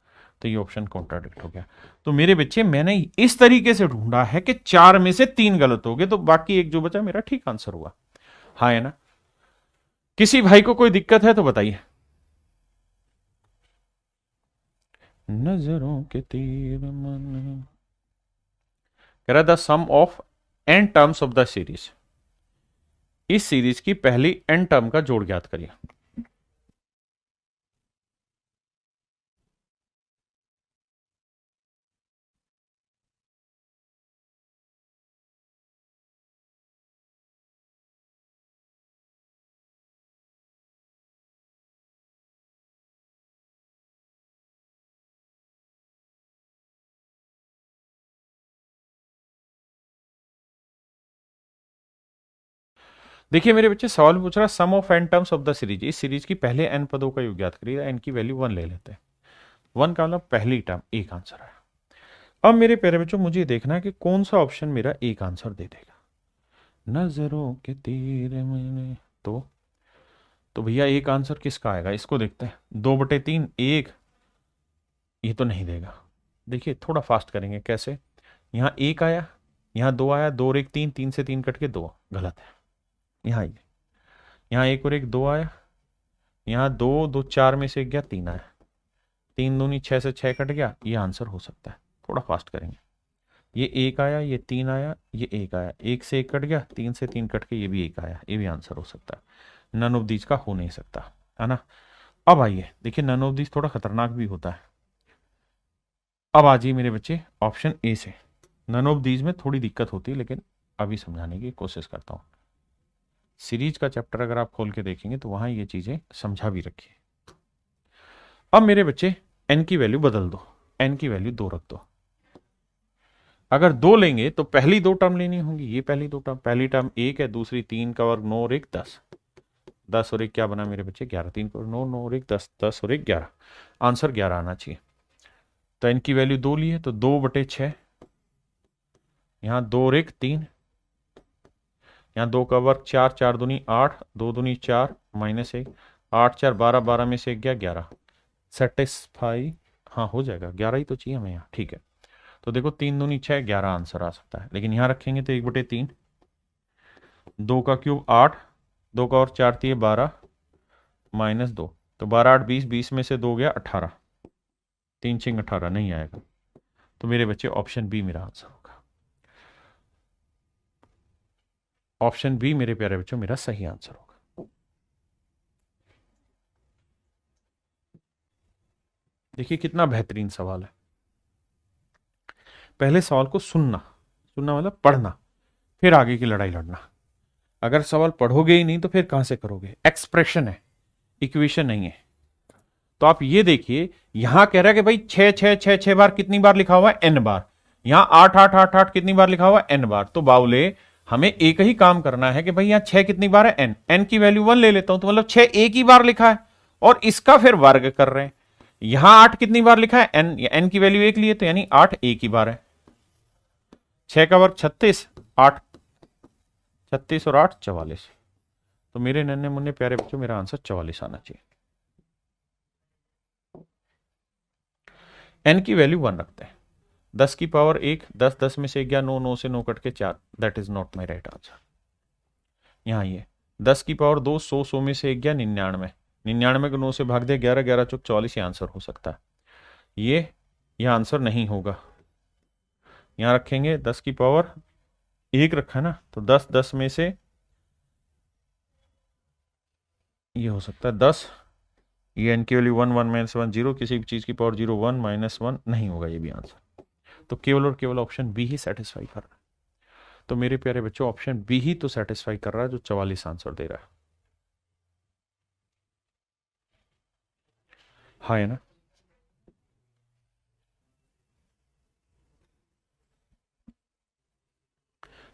तो ये ऑप्शन कॉन्ट्राडिक्ट हो गया। तो मेरे बच्चे मैंने इस तरीके से ढूंढा है कि 4 में से 3 गलत हो गए, तो बाकी एक जो बचा मेरा ठीक आंसर हुआ, हाँ है ना। किसी भाई को कोई दिक्कत है तो बताइए। नजरों के तीर मन, कह रहा the sum of n terms of the series, इस सीरीज की पहली एन टर्म का जोड़ ज्ञात करिए। देखिए मेरे बच्चे, सवाल पूछ रहा sum of n terms of the series, इस सीरीज की पहले एन पदों का योग ज्ञात करिए, एन की वैल्यू 1 ले लेते हैं, 1 का मतलब पहली टर्म, एक आंसर है। अब मेरे प्यारे बच्चों मुझे देखना है कि कौन सा ऑप्शन मेरा एक आंसर दे देगा। नजरों के तीर मैंने, तो भैया एक आंसर किसका आएगा, इसको देखते हैं, 2/3 1, ये तो नहीं देगा। देखिए थोड़ा फास्ट करेंगे, कैसे, यहाँ 1 आया, यहाँ 2 आया, 2 और 1 3, 3 से 3 कट के 2, गलत है। यहाँ ये, यहाँ 1 और 1 2 आया, यहाँ 2 2 4 में से 1 गया 3 आया, 3 दूनी 6 से 6 कट गया, ये आंसर हो सकता है। थोड़ा फास्ट करेंगे, ये एक आया, ये तीन आया, ये एक आया, एक से एक कट गया, तीन से तीन कट के ये भी एक आया, ये भी आंसर हो सकता है। नन ऑफ दीज का हो नहीं सकता, है ना। अब आइए देखिए, नन ऑफ दीज थोड़ा खतरनाक भी होता है। अब आ जाइए मेरे बच्चे ऑप्शन ए से। नन ऑफ दीज में थोड़ी दिक्कत होती है, लेकिन अभी समझाने की कोशिश करता हूं। सीरीज का चैप्टर अगर आप खोल के देखेंगे तो वहां ये चीजें समझा भी रखी है। अब मेरे बच्चे एन की वैल्यू बदल दो, एन की वैल्यू 2 रख दो। अगर 2 लेंगे तो पहली 2 टर्म लेनी होंगी, ये पहली 2 टर्म, पहली टर्म 1 है, दूसरी 3 का वर्ग 9 और 1 10, 10 और 1 क्या बना मेरे बच्चे 11, 3 का 9, 9 और 1 10, 10 और 1 11, आंसर 11 आना चाहिए। तो एन की वैल्यू 2 ली है तो 2/6, यहां 2 और 1 3, यहाँ 2 का वर्ग 4, 4 दूनी 8, 2 दूनी 4 -1, 8 4 12, 12 में से 1 गया 11, सेटिस्फाई, हाँ हो जाएगा, 11 ही तो चाहिए हमें यहाँ, ठीक है। तो देखो 3 दूनी 6, 11 आंसर आ सकता है, लेकिन यहाँ रखेंगे तो 1/3, 2 का क्यूब 8, 2 का और 4 थी 12 -2, तो 12 8 20, 20 में से 2 गया 18, 3 6 18 नहीं आएगा। तो मेरे बच्चे ऑप्शन बी मेरा आंसर होगा, ऑप्शन बी मेरे प्यारे बच्चों मेरा सही आंसर होगा। देखिए कितना बेहतरीन सवाल है। पहले सवाल को सुनना, सुनना मतलब पढ़ना, फिर आगे की लड़ाई लड़ना। अगर सवाल पढ़ोगे ही नहीं तो फिर कहां से करोगे, एक्सप्रेशन है, इक्वेशन नहीं है। तो आप ये देखिए, यहां कह रहा है कि भाई 6 6 6 6 बार, कितनी बार लिखा हुआ है n बार, यहां 8 8 8 8 कितनी बार लिखा हुआ है n बार। तो बाउले हमें एक ही काम करना है कि भाई यहां 6 कितनी बार है n, n की वैल्यू 1 ले लेता हूं, तो मतलब 6 एक ही बार लिखा है और इसका फिर वर्ग कर रहे हैं। यहां 8 कितनी बार लिखा है n, n की वैल्यू 1 लिए तो यानी 8 एक ही बार है। 6 का वर्ग 36, 8 36 और 8 44। तो मेरे नन्हे मुन्ने प्यारे बच्चों मेरा आंसर 44 आना चाहिए। n की वैल्यू 1 रखते हैं, 10 की पावर 1, 10 10 में से 1 गया 9, 9 से 9 कट के 4, that is not my right answer. यहां ये 10 की पावर 2, 100, 100 में से 1 गया 99, 99 को 9 से भाग दिया 11, 11 चौक 44, ये आंसर हो सकता है। ये आंसर नहीं होगा। यहां रखेंगे 10 की पावर 1 रखा है ना, तो 10 10 में से ये हो सकता है 10, ये एन की वैल्यू 1 1 -1 0, किसी भी चीज की पावर 0 1 -1 नहीं होगा ये भी आंसर। तो केवल और केवल ऑप्शन बी ही सेटिस्फाई कर रहा है। तो मेरे प्यारे बच्चों ऑप्शन बी ही तो सेटिस्फाई कर रहा है जो 44 आंसर दे रहा है। हाँ है ना।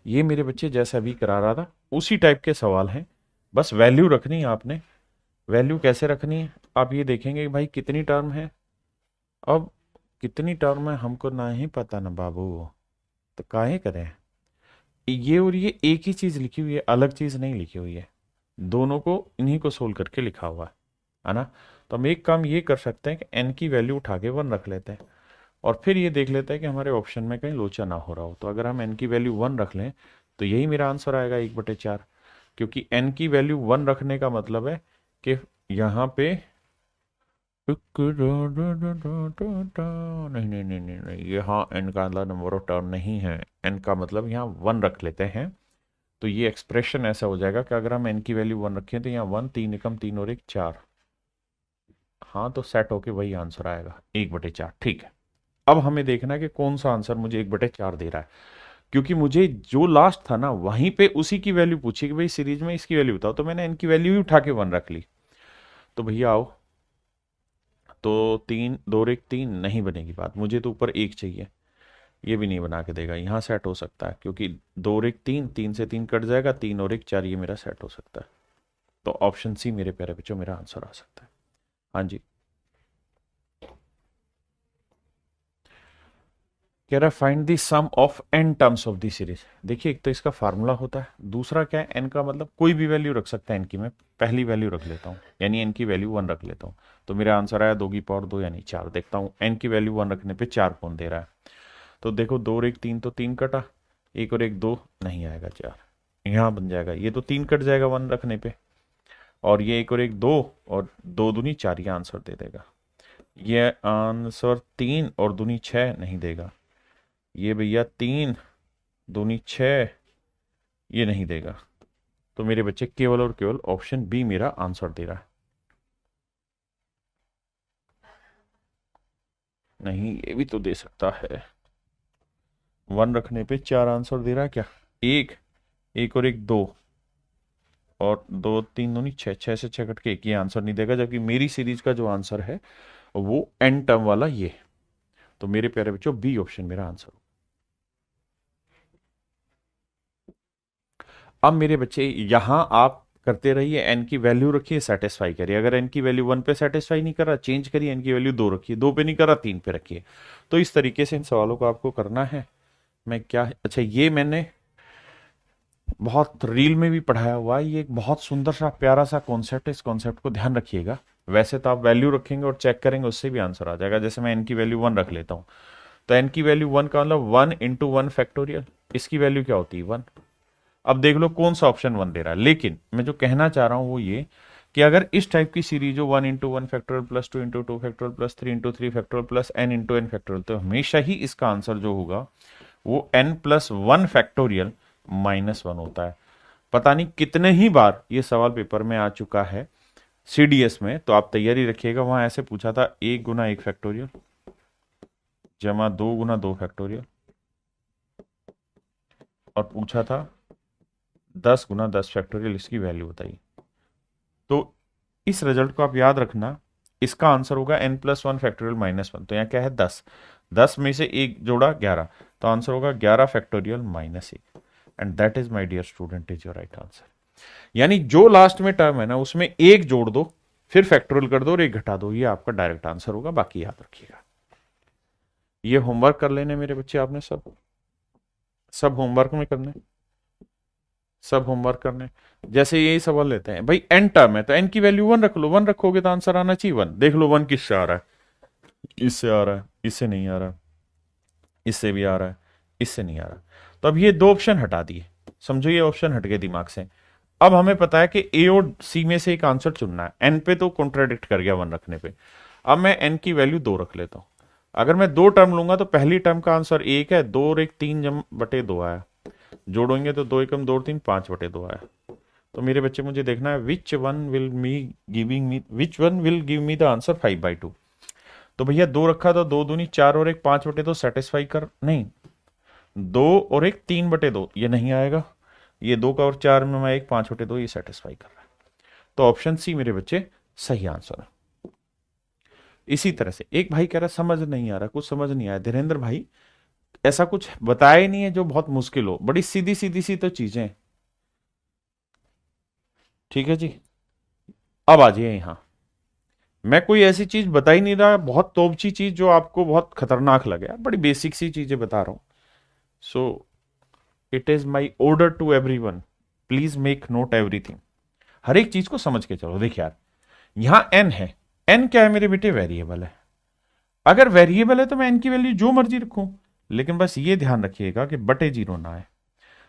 ये मेरे बच्चे जैसा अभी करा रहा था उसी टाइप के सवाल हैं, बस वैल्यू रखनी है आपने। वैल्यू कैसे रखनी है आप ये देखेंगे कि भाई कितनी टर्म है। अब कितनी टर्म है हमको ना ही पता ना बाबू, तो काहे करें। ये और ये एक ही चीज लिखी हुई है, अलग चीज नहीं लिखी हुई है, दोनों को इन्हीं को सोल्व करके लिखा हुआ है ना। तो हम एक काम ये कर सकते हैं कि एन की वैल्यू उठा के 1 रख लेते हैं और फिर ये देख लेते हैं कि हमारे ऑप्शन में कहीं लोचा ना हो रहा हो। तो अगर हम एन की वैल्यू 1 रख लें तो यही मेरा आंसर आएगा 1/4, क्योंकि एन की वैल्यू 1 रखने का मतलब है कि यहाँ पे नहीं नहीं नहीं नहीं नहीं, ये हाँ एन का नंबर ऑफ टर्म नहीं है, एन का मतलब यहाँ 1 रख लेते हैं। तो ये एक्सप्रेशन ऐसा हो जाएगा कि अगर हम एन की वैल्यू 1 रखें तो यहाँ 1 3 एकम 3 और 1 4, हाँ तो सेट होके वही आंसर आएगा 1/4, ठीक है। अब हमें देखना है कि कौन सा आंसर मुझे 1/4 दे रहा है, क्योंकि मुझे जो लास्ट था ना वहीं पे उसी की वैल्यू पूछी कि भाई सीरीज में इसकी वैल्यू बताओ, तो मैंने इनकी वैल्यू ही उठा के 1 रख ली। तो भैया आओ, तो 3 2 और 1 3 नहीं बनेगी बात, मुझे तो ऊपर 1 चाहिए, ये भी नहीं बना के देगा। यहाँ सेट हो सकता है क्योंकि 2 और 1 3, 3 से 3 कट जाएगा, 3 और 1 4, ये मेरा सेट हो सकता है। तो ऑप्शन सी मेरे प्यारे बच्चों मेरा आंसर आ सकता है। हाँ जी, कह रहा है find the sum of n terms of the series. देखिए एक तो इसका फार्मूला होता है, दूसरा क्या है एन का मतलब कोई भी वैल्यू रख सकता है एन की, मैं पहली वैल्यू रख लेता हूँ यानी एन की वैल्यू 1 रख लेता हूँ। तो मेरा आंसर आया 2 की पावर 2 यानी 4। देखता हूँ एन की वैल्यू 1 रखने पे 4 कौन दे रहा है। तो देखो 2 और 1 3, तो 3 कटा, 1 और 1 2 नहीं आएगा 4, यहाँ बन जाएगा, ये तो 3 कट जाएगा 1 रखने पे, और ये 1 और 1 2 और 2 दूनी 4, ये आंसर दे देगा। ये आंसर 3 और दूनी 6 नहीं देगा, ये भैया 3 दूनी 6, ये नहीं देगा। तो मेरे बच्चे केवल और केवल ऑप्शन बी मेरा आंसर दे रहा है। नहीं, ये भी तो दे सकता है। 1 रखने पे 4 आंसर दे रहा है क्या? एक, एक और एक 2, और 2 3 दूनी 6, 6 से 6 कट के एक, ये आंसर नहीं देगा। जबकि मेरी सीरीज का जो आंसर है वो एन टर्म वाला ये। तो मेरे प्यारे बच्चों बी ऑप्शन मेरा आंसर। अब मेरे बच्चे यहां आप करते रहिए, एन की वैल्यू रखिए, सेटिस्फाई करिए। अगर एन की वैल्यू 1 पे सेटिस्फाई नहीं कर रहा, चेंज करिए, एन की वैल्यू 2 रखिए, 2 पे नहीं कर रहा 3 पे रखिए। तो इस तरीके से इन सवालों को आपको करना है। मैं क्या, अच्छा ये मैंने बहुत रील में भी पढ़ाया हुआ है, ये एक बहुत सुंदर सा प्यारा सा कॉन्सेप्ट है, इस कॉन्सेप्ट को ध्यान रखिएगा। वैसे तो आप वैल्यू रखेंगे और चेक करेंगे, उससे भी आंसर आ जाएगा। जैसे मैं एन की वैल्यू 1 रख लेता हूं, तो एन की वैल्यू 1 का मतलब 1 इंटू 1 फैक्टोरियल, इसकी वैल्यू क्या होती है 1। अब देख लो कौन सा ऑप्शन 1 दे रहा है। लेकिन मैं जो कहना चाह रहा हूं वो ये कि अगर इस टाइप की सीरीज हो 1 into 1 factorial plus 2 into 2 factorial plus 3 into 3 factorial plus n into n factorial, तो हमेशा ही इसका आंसर जो होगा वो एन प्लस 1 फैक्टोरियल माइनस 1 होता है। पता नहीं कितने ही बार ये सवाल पेपर में आ चुका है सीडीएस में, तो आप तैयारी रखिएगा। वहां ऐसे पूछा था 1 गुना 1 फैक्टोरियल जमा 2 गुना 2 फैक्टोरियल, और पूछा था 10 गुना 10 फैक्टोरियल, इसकी वैल्यू बताइए। तो इस रिजल्ट को आप याद रखना, इसका आंसर होगा एन प्लस 1 फैक्टोरियल माइनस 1। तो यहाँ क्या है 10, 10 में से एक जोड़ा 11, तो आंसर होगा 11 factorial minus 1। And that is my dear student is your right answer. यानी जो लास्ट में टर्म है ना उसमें एक जोड़ दो, फिर फैक्टोरियल कर दो और एक घटा दो, ये आपका डायरेक्ट आंसर होगा। बाकी याद रखिएगा। ये होमवर्क कर लेने मेरे बच्चे आपने सब, सब होमवर्क में करने, सब होमवर्क करने। जैसे यही सवाल लेते हैं भाई, एन टर्म है तो एन की वैल्यू 1 रख लो, 1 रखोगे तो आंसर आना चाहिए 1। देख लो 1 किससे आ रहा है, इससे आ रहा है, इससे नहीं आ रहा, इससे भी आ रहा है, इससे नहीं आ रहा। तो अब ये 2 ऑप्शन हटा दिए, समझो ये ऑप्शन हट गए दिमाग से। अब हमें पता है कि ए और सी में से एक आंसर चुनना है। एन पे तो कॉन्ट्राडिक्ट कर गया 1 रखने पे। अब मैं एन की वैल्यू 2 रख लेता हूं। अगर मैं 2 टर्म लूंगा तो पहली टर्म का आंसर 1 है, 2 और 1 3 जम बटे 2 आया, जोड़ेंगे तो 2 एकम 2 और 3 5 बटे 2 आया। तो मेरे बच्चे मुझे देखना है which one will give me the answer 5/2। तो भैया 2 रखा तो 2 दूनी 4 और 1 5 बटे 2 सेटिस्फाई कर नहीं, 2 और 1 3/2, ये नहीं आएगा। ये 2 का और 4 में मैं 1 5/2, ये सेटिस्फाई कर रहा है। तो ऑप्शन सी मेरे बच्चे सही आंसर है। इसी तरह से एक भाई कह रहा समझ नहीं आ रहा, कुछ समझ नहीं आया। धीरेन्द्र भाई ऐसा कुछ बताया ही नहीं है जो बहुत मुश्किल हो, बड़ी सीधी सीधी सी तो चीजें। ठीक है जी, अब आ जाइए यहां। मैं कोई ऐसी चीज बता ही नहीं रहा बहुत तोपची चीज जो आपको बहुत खतरनाक लगे, बड़ी बेसिक सी चीजें बता रहा हूं। So it is my order to everyone, please make note everything. हर एक चीज को समझ के चलो। देखिए यार, यहां एन है, एन क्या है मेरे बेटे, वेरिएबल है। अगर वेरिएबल है तो मैं एन की वैल्यू जो मर्जी रखूं, लेकिन बस ये ध्यान रखिएगा कि बटे 0 ना आए।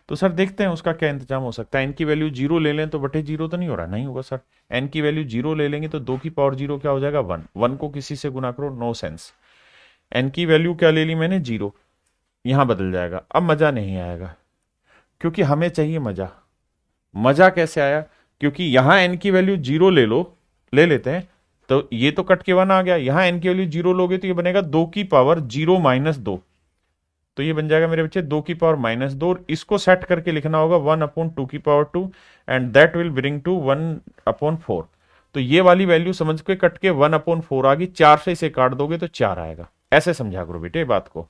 तो सर देखते हैं उसका क्या इंतजाम हो सकता है। एन की वैल्यू 0 ले लें तो बटे 0 तो नहीं हो रहा, नहीं होगा सर। एन की वैल्यू 0 ले लेंगे तो 2 की पावर 0 क्या हो जाएगा 1, 1 को किसी से गुना करो, नो सेंस। एन की वैल्यू क्या ले ली मैंने 0, यहां बदल जाएगा। अब मजा नहीं आएगा, क्योंकि हमें चाहिए मजा। मजा कैसे आया, क्योंकि यहां एन की वैल्यू 0 ले लो, ले लेते हैं, तो ये तो कट के 1 आ गया। यहां एन की वैल्यू 0 लोगे तो ये बनेगा 2 की पावर 0 माइनस 2, तो ये बन जाएगा मेरे बच्चे 2 की पावर माइनस 2। और इसको सेट करके लिखना होगा 1/2 की power 2, and that will bring to 1/4। तो ये वाली वैल्यू समझ के कट के 1/4 आ गई, 4 से इसे काट दोगे तो 4 आएगा। ऐसे समझा करो बेटे बात को,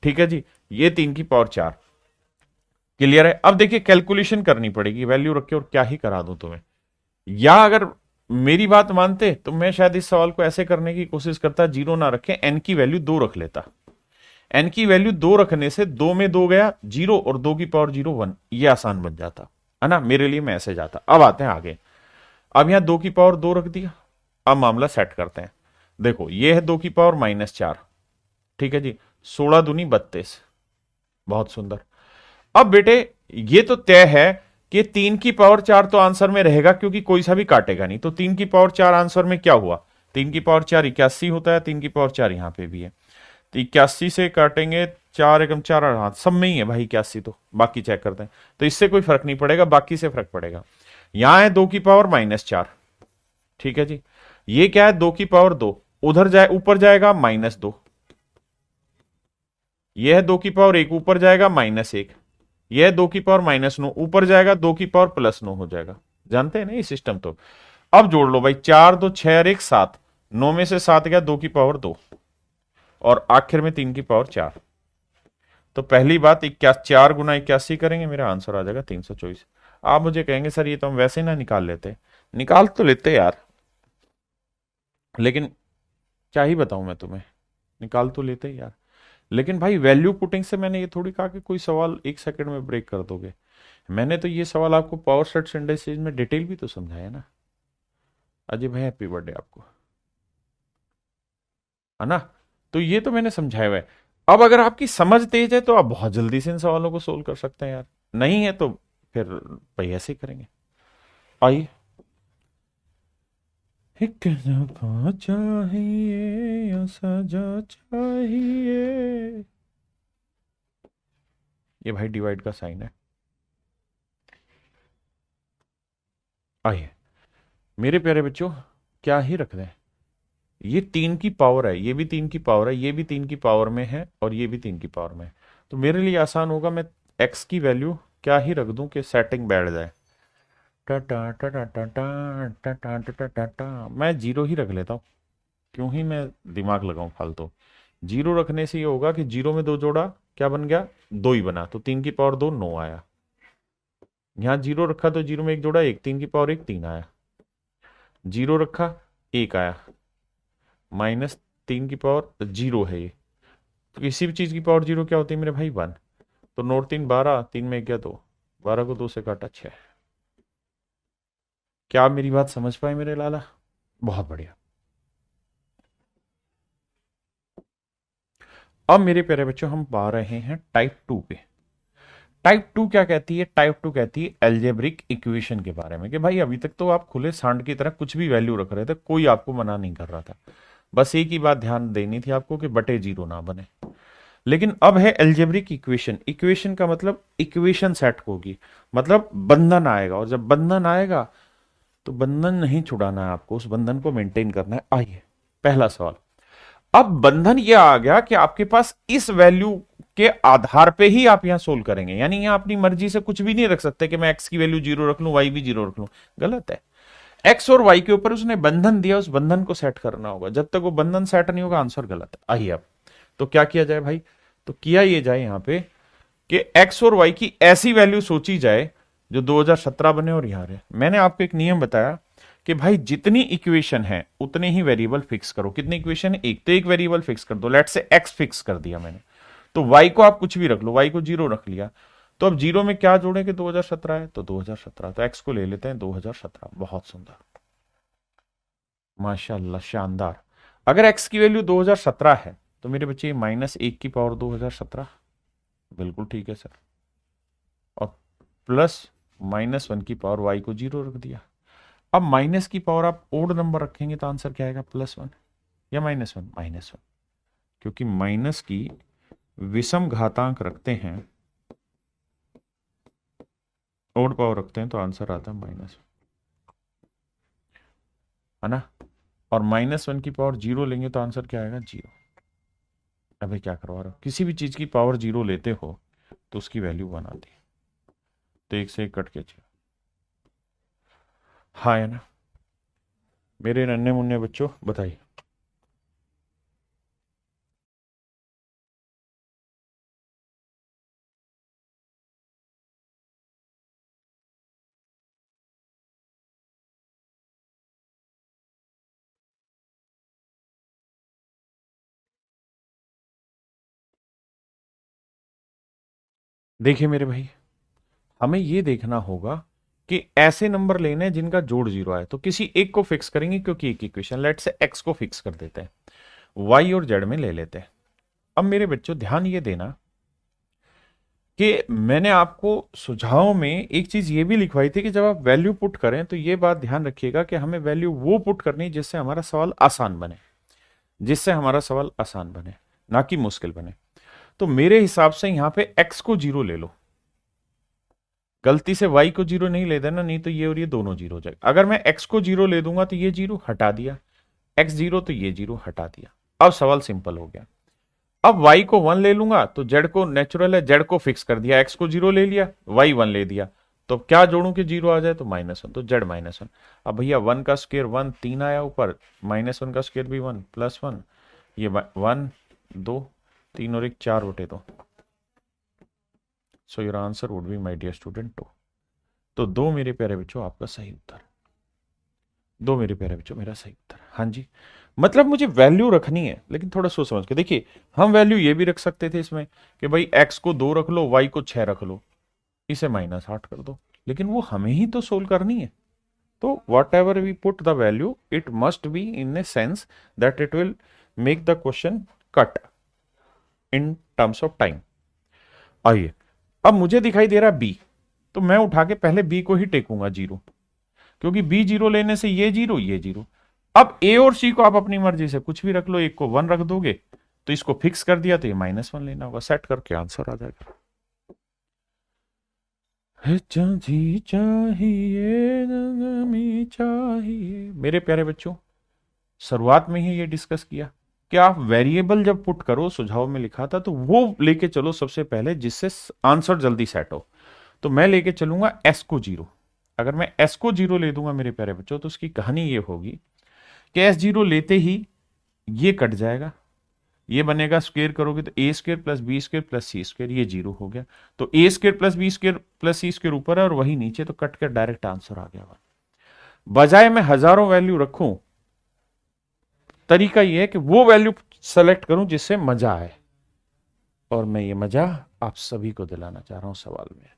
ठीक है जी। ये 3 की पावर 4 क्लियर है। अब देखिए कैलकुलेशन करनी पड़ेगी, वैल्यू रख के और क्या ही करा दूं तुम्हें। या अगर मेरी बात मानते तो मैं शायद इस सवाल को ऐसे करने की कोशिश करता, 0 ना रखे, एन की वैल्यू 2 रख लेता। एन की वैल्यू 2 रखने से 2 में 2 गया 0, और 2 की पावर 0 1, ये आसान बन जाता है ना मेरे लिए, मैं ऐसे जाता। अब आते हैं आगे। अब यहां 2 की पावर 2 रख दिया। अब मामला सेट करते हैं। देखो ये है 2 की पावर -4, ठीक है जी, 16 दूनी 32, बहुत सुंदर। अब बेटे ये तो तय है कि 3 की पावर 4 तो आंसर में रहेगा, क्योंकि कोई सा भी काटेगा नहीं। तो 3 की पावर 4 आंसर में क्या हुआ, 3 की पावर 4 81 होता है, 3 की पावर 4 यहां पे भी है, तो 81 से काटेंगे 4 एकम 4, हाँ सब में ही है भाई 81, तो बाकी चेक करते हैं। तो इससे कोई फर्क नहीं पड़ेगा, बाकी से फर्क पड़ेगा। यहां है 2 की पावर -4, ठीक है जी। ये क्या है 2 की पावर 2, उधर जाए ऊपर जाएगा -2। यह है 2 की पावर 1, ऊपर जाएगा -1। यह है 2 की पावर -9, ऊपर जाएगा 2 की पावर +9 हो जाएगा। जानते हैं ना ये सिस्टम तो। अब जोड़ लो भाई, 4 2 6 और 1 7, 9 में से 7 गया 2 की पावर 2, और आखिर में 3 की पावर 4। तो पहली बात 4 × 81 करेंगे, मेरा आंसर आ जाएगा 324। आप मुझे कहेंगे सर ये तो हम वैसे ना निकाल लेते, निकाल तो लेते यार, लेकिन क्या ही बताऊं मैं तुम्हें, निकाल तो लेते यार। लेकिन भाई वैल्यू पुटिंग से मैंने ये थोड़ी कहा कि कोई सवाल 1 सेकंड में ब्रेक कर दोगे। मैंने तो ये सवाल आपको पावर सेट सिंथेसिस में डिटेल भी तो समझाया ना। अजय भाई हैप्पी बर्थडे आपको, है ना। तो ये तो मैंने समझाया हुआ है। अब अगर आपकी समझ तेज है तो आप बहुत जल्दी से इन सवालों को सोल्व कर सकते हैं यार, नहीं है तो फिर भाई ऐसे ही करेंगे। आइए, एक दफा चाहिए या सजा चाहिए, ये भाई डिवाइड का साइन है। आइए मेरे प्यारे बच्चों, क्या ही रख दें, ये 3 की पावर है, ये भी 3 की पावर है, ये भी 3 की पावर में है, और ये भी 3 की पावर में है। तो मेरे लिए आसान होगा, मैं एक्स की वैल्यू क्या ही रख दूं कि सेटिंग बैठ जाए। टा टा टा टा टा टा टा टा टा टा टा टा। मैं 0 ही रख लेता हूँ, क्यों ही मैं दिमाग लगाऊं फालतू। 0 रखने से ये होगा कि 0 में 2 जोड़ा क्या बन गया, 2 ही बना, तो 3 की पावर 2 9 आया। यहाँ 0 रखा तो 0 में 1 जोड़ा 1, 3 की पावर 1 3 आया। 0 रखा 1 आया, -3 की पावर 0 है ये। तो किसी भी चीज की पावर 0 क्या होती है मेरे भाई, 1। तो नोट 3 12, 3 में 1 गया 2, 12 को 2 से काटा 6। क्या आप मेरी बात समझ पाए मेरे लाला, बहुत बढ़िया। अब मेरे प्यारे बच्चों हम पा रहे हैं टाइप 2 पे। टाइप 2 क्या कहती है, टाइप 2 कहती है एल्जेब्रिक इक्वेशन के बारे में, कि भाई अभी तक तो आप खुले सांड की तरह कुछ भी वैल्यू रख रहे थे, कोई आपको मना नहीं कर रहा था। बस एक ही बात ध्यान देनी थी आपको कि बटे 0 ना बने। लेकिन अब है एल्जेब्रिक इक्वेशन। इक्वेशन का मतलब इक्वेशन सेट होगी, मतलब बंधन आएगा, और जब बंधन आएगा तो बंधन नहीं छुड़ाना है आपको, उस बंधन को मेंटेन करना है। आइए पहला सवाल। अब बंधन यह आ गया कि आपके पास इस वैल्यू के आधार पे ही आप यहां सोल्व करेंगे, यानी यहां अपनी मर्जी से कुछ भी नहीं रख सकते कि मैं एक्स की वैल्यू 0 रख लूं, वाई भी 0 रख लूं, गलत है। एक्स और वाई के ऊपर उसने बंधन दिया, उस बंधन को सेट करना होगा, जब तक वो बंधन सेट नहीं होगा आंसर गलत है। आइए अब तो क्या किया जाए भाई, तो किया ये जाए यहां पे कि एक्स और वाई की ऐसी वैल्यू सोची जाए जो 2017 बने और यहां रहे। मैंने आपको एक नियम बताया कि भाई जितनी इक्वेशन है उतने ही वेरिएबल फिक्स करो। कितनी इक्वेशन है, एक, तो एक वेरिएबल फिक्स कर दो, लेट से एक्स फिक्स कर दिया मैंने, तो वाई को आप कुछ भी रख लो, वाई को 0 रख लिया। तो अब 0 में क्या जोड़े कि 2017 है, तो 2017, तो एक्स को ले लेते हैं 2017। बहुत सुंदर, माशाल्लाह, शानदार। अगर एक्स की वैल्यू 2017 है तो मेरे बच्चे -1 की पावर 2017, बिल्कुल ठीक है सर। और प्लस -1 की पावर वाई को 0 रख दिया। अब माइनस की पावर आप ओड नंबर रखेंगे तो आंसर क्या आएगा, +1 या -1, -1, क्योंकि माइनस की विषम घातांक रखते हैं, ओड पावर रखते हैं, तो आंसर आता है माइनस, है ना। और -1 की पावर 0 लेंगे तो आंसर क्या आएगा, 0। अबे क्या करवा रहे हो, किसी भी चीज की पावर 0 लेते हो तो उसकी वैल्यू 1 आती है, तो 1 से 1 कट के 0। हाँ है ना मेरे नन्हे मुन्ने बच्चों, बताइए। देखिए मेरे भाई, हमें यह देखना होगा कि ऐसे नंबर लेने हैं जिनका जोड़ 0 आए, तो किसी एक को फिक्स करेंगे, क्योंकि एक इक्वेशन, लेट से एक्स को फिक्स कर देते हैं, वाई और जेड में ले लेते हैं। अब मेरे बच्चों ध्यान ये देना कि मैंने आपको सुझाव में एक चीज ये भी लिखवाई थी कि जब आप वैल्यू पुट करें तो ये बात ध्यान रखिएगा कि हमें वैल्यू वो पुट करनी जिससे हमारा सवाल आसान बने, जिससे हमारा सवाल आसान बने, ना कि मुश्किल बने। तो मेरे हिसाब से यहां पे x को जीरो ले लो, गलती से y को जीरो नहीं ले देना, नहीं तो ये और ये दोनों जीरो हो जाएगा। अगर मैं x को जीरो ले दूंगा तो ये जीरो हटा दिया, x जीरो तो ये जीरो हटा दिया। अब सवाल सिंपल हो गया। अब y को 1 ले लूंगा तो z को नेचुरल है, z को फिक्स कर दिया, x को जीरो ले लिया, y 1 ले दिया, तो क्या जोड़ू कि जीरो आ जाए, तो -1, तो z -1। अब भैया 1 का स्क्वायर 1, 3 आया ऊपर, -1 का स्क्वायर भी 1, +1, ये 1 2 3 और 1 4/2। So your answer would be my dear student 2। तो 2 मेरे प्यारे बच्चों आपका सही उत्तर, 2 मेरे प्यारे बच्चों मेरा सही उत्तर। हाँ जी, मतलब मुझे वैल्यू रखनी है, लेकिन थोड़ा सोच समझ के देखिए। हम वैल्यू ये भी रख सकते थे इसमें कि भाई x को 2 रख लो, y को 6 रख लो, इसे -8 कर दो, लेकिन वो हमें ही तो सोल्व करनी है। तो whatever we put the value, it must be in a sense that it will make the question cut in terms of time. आइए, अब मुझे दिखाई दे रहा है बी, तो मैं उठा के पहले बी को ही टेकूंगा जीरो, क्योंकि बी जीरो लेने से ये जीरो ये जीरो। अब ए और सी को आप अपनी मर्जी से कुछ भी रख लो, एक को 1 रख दोगे तो इसको फिक्स कर दिया, तो ये -1 लेना होगा, सेट करके आंसर आ जाएगा। चांदी चाहिए नमी चाहिए। मेरे प्यारे बच्चों, शुरुआत में ही ये डिस्कस किया कि आप वेरिएबल जब पुट करो, सुझाव में लिखा था, तो वो लेके चलो सबसे पहले जिससे आंसर जल्दी सेट हो। तो मैं लेके चलूंगा एस को जीरो। अगर मैं एस को जीरो ले दूंगा मेरे प्यारे बच्चों, तो उसकी कहानी ये होगी कि एस जीरो लेते ही ये कट जाएगा, ये बनेगा, स्क्वायर करोगे तो a square plus B square plus c square, ये जीरो हो गया। तो a square plus B square plus c square ऊपर है और वही नीचे, तो कट कर डायरेक्ट आंसर आ गया। बजाय मैं हजारों वैल्यू रखूं, तरीका यह है कि वो वैल्यू सेलेक्ट करूं जिससे मजा आए, और मैं ये मजा आप सभी को दिलाना चाह रहा हूं सवाल में।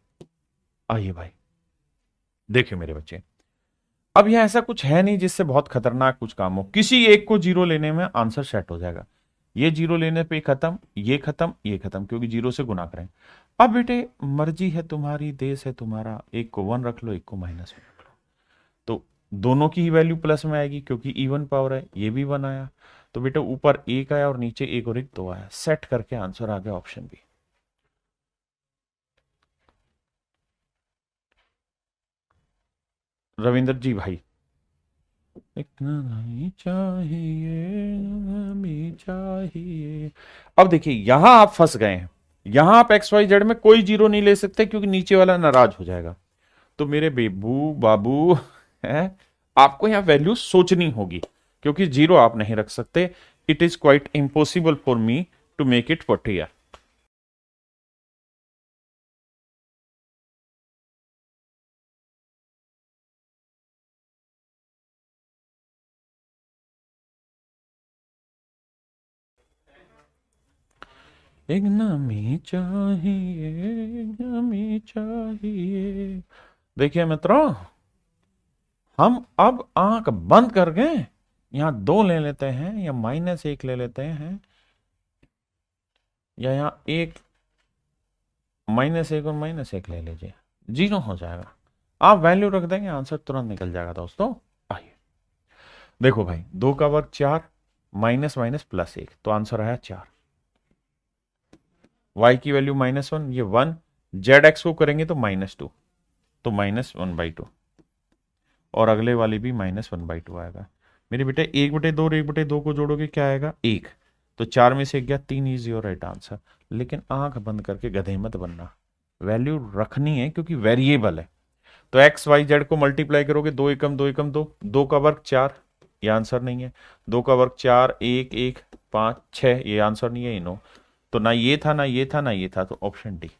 आइए भाई, देखिए मेरे बच्चे, अब यह ऐसा कुछ है नहीं जिससे बहुत खतरनाक कुछ काम हो। किसी एक को जीरो लेने में आंसर सेट हो जाएगा। ये जीरो लेने पे खत्म, ये खत्म, ये खत्म, क्योंकि जीरो से गुना करें। अब बेटे मर्जी है तुम्हारी, देश है तुम्हारा, एक को 1 रख लो, एक को -1 रख लो, तो दोनों की ही वैल्यू प्लस में आएगी, क्योंकि इवन पावर है। ये भी 1 आया, तो बेटा ऊपर 1 आया और नीचे 1 और 1 2 आया, सेट करके आंसर आ गया ऑप्शन बी। रविंद्र जी भाई, इतना नहीं चाहिए, भी चाहिए। अब देखिए यहां आप फंस गए हैं, यहां आप एक्स वाई जेड में कोई जीरो नहीं ले सकते, क्योंकि नीचे वाला नाराज हो जाएगा। तो मेरे बेबू बाबू है, आपको यहां वैल्यू सोचनी होगी, क्योंकि जीरो आप नहीं रख सकते। It is quite impossible for me to make it 40। एक नमी चाहिए, एक नमी चाहिए। देखिए मित्रों, हम अब आंख बंद कर गए, यहां 2 ले लेते हैं, या -1 ले लेते हैं, या यहां एक -1 और -1 ले लीजिए, जीरो हो जाएगा। आप वैल्यू रख देंगे, आंसर तुरंत निकल जाएगा दोस्तों। आइए देखो भाई, 2 का वर्ग 4, माइनस माइनस प्लस 1, तो आंसर आया 4। y की वैल्यू -1, ये 1, जेड एक्स को करेंगे तो -2, तो -1/2, और अगले वाली भी -1/2 आएगा। मेरे बेटे 1/2 और 1/2 को जोड़ोगे क्या आएगा, 1, तो 4 में से 1 गया 3, इज योर राइट आंसर। लेकिन आंख बंद करके गधे मत बनना, वैल्यू रखनी है, क्योंकि वेरिएबल है। तो एक्स वाई जेड को मल्टीप्लाई करोगे, 2 एकम 2 एकम 2, 2 का वर्ग 4, ये आंसर नहीं है। 2 का वर्ग 4, 1 1 5 6, ये आंसर नहीं है, इनो। तो ना ये था ना ये था ना ये था, तो ऑप्शन डी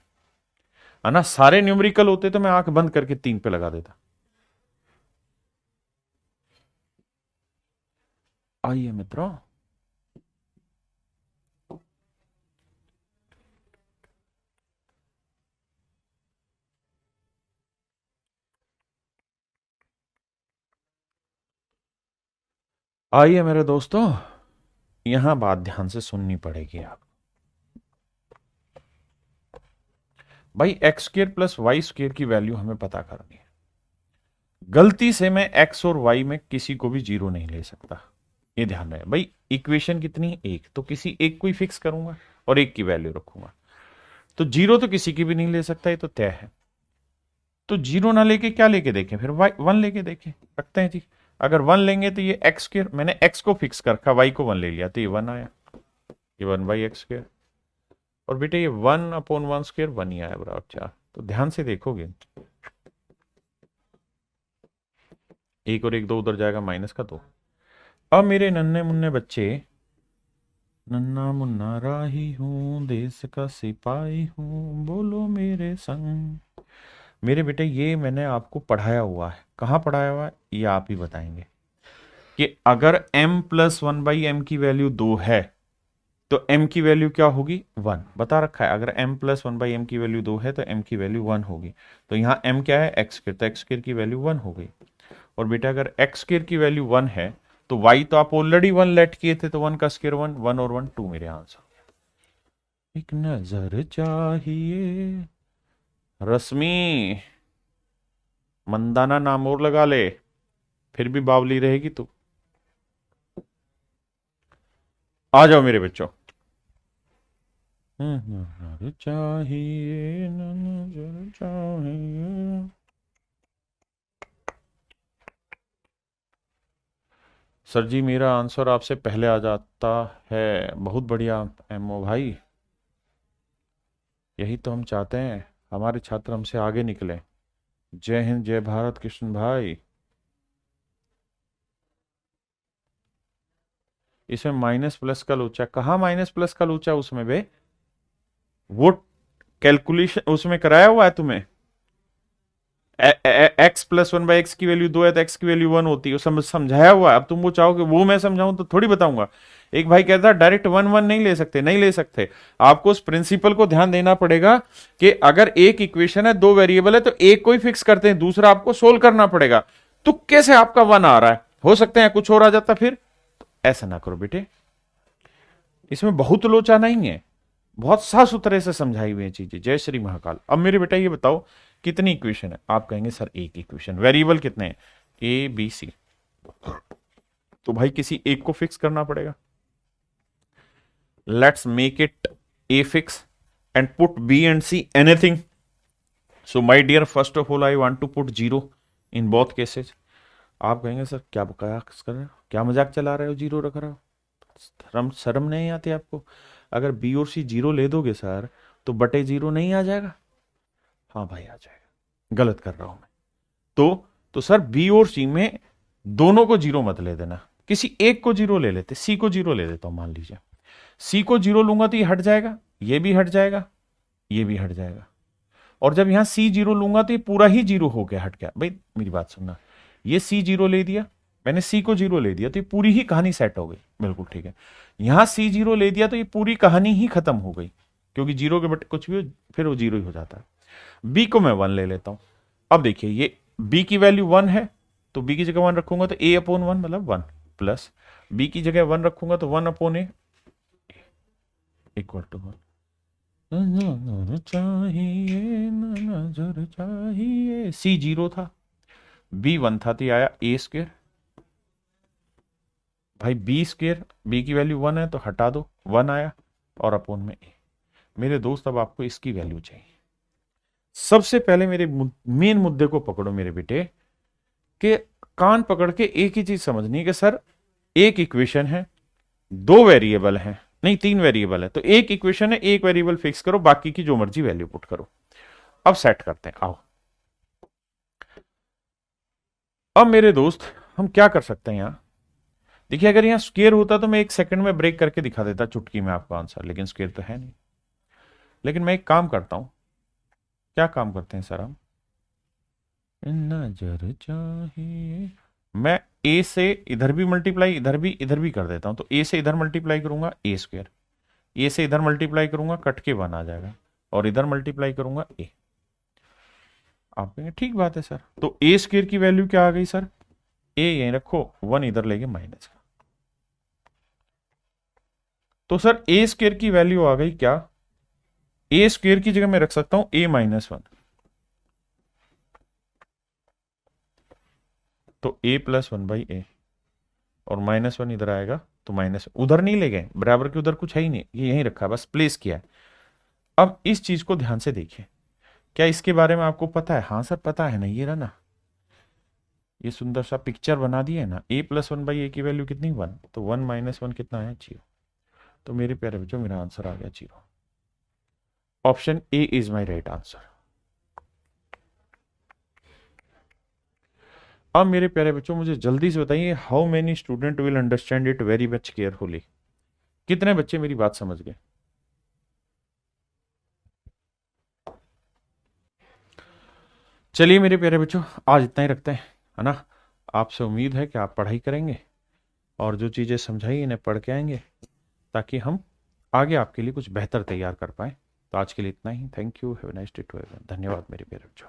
है ना। सारे न्यूमेरिकल होते तो मैं आंख बंद करके 3 पे लगा देता। आइए मित्रों, आइए मेरे दोस्तों, यहां बात ध्यान से सुननी पड़ेगी आप। भाई x square plus y square की वैल्यू हमें पता करनी है। गलती से मैं एक्स और वाई में किसी को भी जीरो नहीं ले सकता, ये ध्यान रहे भाई। इक्वेशन कितनी, एक, तो किसी एक को ही फिक्स करूंगा, और 1 की वैल्यू रखूंगा। तो 0 तो किसी की भी नहीं ले सकता, ये तो तय है। तो 0 ना लेके क्या लेके देखें फिर, वाई 1 लेके देखें, रखते हैं जी। अगर 1 लेंगे तो ये एक्स स्क्र, मैंने एक्स को फिक्स कर रखा, वाई को 1 ले लिया तो ये 1 आया, ये 1/x²। और बेटे ये 1/1² 1 ही आया बराबर 4। तो ध्यान से देखोगे, 1 और 1 2 उधर जाएगा, -2। अब मेरे नन्हे मुन्ने बच्चे, नन्ना मुन्ना राही हूं, देश का सिपाही हूं, बोलो मेरे संग। मेरे बेटे ये मैंने आपको पढ़ाया हुआ है, कहाँ पढ़ाया हुआ है ये आप ही बताएंगे, कि अगर m+1/m की वैल्यू 2 है तो m की वैल्यू क्या होगी, 1 बता रखा है। अगर m+1/m की वैल्यू 2 है तो m की वैल्यू 1 होगी। तो यहाँ m क्या है, x², तो x² की वैल्यू 1 हो गई। और बेटा अगर x² की वैल्यू 1 है तो y तो आप ऑलरेडी 1 लेट किए थे, तो 1 का स्क्वायर 1, 1 और 1 2 मेरे आंसर। एक नजर चाहिए, रश्मि मंदाना नाम और लगा ले, फिर भी बावली रहेगी तू। आ जाओ मेरे बच्चों। नजर चाहिए, नजर चाहिए। सर जी मेरा आंसर आपसे पहले आ जाता है, बहुत बढ़िया एमओ भाई, यही तो हम चाहते हैं, हमारे छात्र हमसे आगे निकले। जय हिंद, जय भारत कृष्ण भाई। इसमें माइनस प्लस का लोचा, कहाँ माइनस प्लस का लोचा उसमें बे, वो कैलकुलेशन उसमें कराया हुआ है तुम्हें। x+1/x की वैल्यू 2 है तो x की वैल्यू 1 होती है, समझाया हुआ है। अब तुम वो चाहोगे वो मैं समझाऊं तो थोड़ी बताऊंगा। एक भाई कहता है डायरेक्ट 1 1 नहीं ले सकते, नहीं ले सकते, आपको उस प्रिंसिपल को ध्यान देना पड़ेगा कि अगर एक इक्वेशन है, 2 वेरिएबल है, तो एक को ही फिक्स करते हैं, दूसरा आपको सोल्व करना पड़ेगा। तुक्के से आपका 1 आ रहा है, हो सकता है कुछ और आ जाता, फिर तो ऐसा ना करो बेटे, इसमें बहुत लोचा नहीं है, बहुत साफ सुथरे से समझाई हुई है चीजें। जय श्री महाकाल। अब मेरे बेटा ये बताओ कितनी इक्वेशन है, आप कहेंगे सर एक इक्वेशन, वेरिएबल कितने हैं, ए बी सी, तो भाई किसी एक को फिक्स करना पड़ेगा। Let's make it a fix and put b and c anything. So my dear, first of all I want to put 0 in both cases. आप कहेंगे सर क्या बकवास कर रहे हो, क्या मजाक चला रहे हो, 0 रख रहे हो, शर्म शर्म नहीं आती आपको। अगर बी और सी 0 ले दोगे सर तो बटे 0 नहीं आ जाएगा, हाँ भाई आ जाएगा, गलत कर रहा हूं मैं। तो सर बी और सी में दोनों को 0 मत ले देना, किसी एक को 0 ले लेते, सी को 0 ले देता हूं, मान लीजिए सी को 0 लूंगा तो ये हट जाएगा, ये भी हट जाएगा, ये भी हट जाएगा। और जब यहां सी 0 लूंगा तो ये पूरा ही 0 हो गया, हट गया। भाई मेरी बात सुनना, ये सी 0 ले दिया, मैंने सी को 0 ले दिया तो ये पूरी ही कहानी सेट हो गई, बिल्कुल ठीक है। यहां सी 0 ले दिया तो ये पूरी कहानी ही खत्म हो गई, क्योंकि 0 के बटे कुछ भी हो फिर वो 0 ही हो जाता है। बी को मैं 1 ले लेता हूं। अब देखिए ये बी की वैल्यू 1 है, तो बी की जगह 1 रखूंगा तो a/1 मतलब 1, प्लस बी की जगह 1 रखूंगा तो 1/a इक्वल टू 1। नजर चाहिए, नजर चाहिए, सी 0 था, बी 1 था, तो आया a²। भाई b², बी की वैल्यू 1 है तो हटा दो, 1 आया, और अपोन में a। मेरे दोस्त अब आपको इसकी वैल्यू चाहिए। सबसे पहले मेरे मेन मुद्दे को पकड़ो मेरे बेटे, कि कान पकड़ के एक ही चीज समझनी है कि सर एक इक्वेशन है, 2 वेरिएबल हैं, नहीं 3 वेरिएबल है, तो एक इक्वेशन है, एक वेरिएबल फिक्स करो, बाकी की जो मर्जी वैल्यू पुट करो। अब सेट करते हैं, आओ। अब मेरे दोस्त हम क्या कर सकते हैं यहां, देखिए अगर यहां स्क्वायर होता तो मैं 1 सेकंड में ब्रेक करके दिखा देता चुटकी में आपका आंसर, लेकिन स्क्वायर तो है नहीं। लेकिन मैं एक काम करता हूं, क्या काम करते हैं सर हम, नजर चाहिए, मैं ए से इधर भी मल्टीप्लाई, इधर भी कर देता हूं, तो ए से इधर मल्टीप्लाई करूंगा a², ए से इधर मल्टीप्लाई करूंगा कट के 1 आ जाएगा, और इधर मल्टीप्लाई करूंगा ए। आप कहेंगे ठीक बात है सर, तो a² की वैल्यू क्या आ गई सर, ए यहीं रखो, 1 इधर लेके माइनस का, तो सर a² की वैल्यू आ गई क्या, a² की जगह मैं रख सकता हूं a-1, तो a+1/a, और -1 इधर आएगा तो माइनस उधर नहीं ले गए, बराबर के उधर कुछ है ही नहीं, ये यहीं रखा है, बस प्लेस किया है। अब इस चीज को ध्यान से देखिए, क्या इसके बारे में आपको पता है? हाँ सर पता है ना, ये रहा ना, ये सुंदर सा पिक्चर बना दिया है ना। a+1/a की वैल्यू कितनी? 1, तो 1 - 1 कितना है? 0। तो मेरे प्यारे बच्चों मेरा आंसर आ गया 0। Option A is my right answer. अब मेरे प्यारे बच्चों मुझे जल्दी से बताइए, how many student will understand it very much carefully? कितने बच्चे मेरी बात समझ गए? चलिए मेरे प्यारे बच्चों, आज इतना ही रखते हैं, है ना। आपसे उम्मीद है कि आप पढ़ाई करेंगे और जो चीज़ें समझाई इन्हें पढ़ के आएंगे, ताकि हम आगे आपके लिए कुछ बेहतर तैयार कर पाए। तो आज के लिए इतना ही। Thank you, have a nice day to everyone. धन्यवाद मेरे प्यारे बच्चों।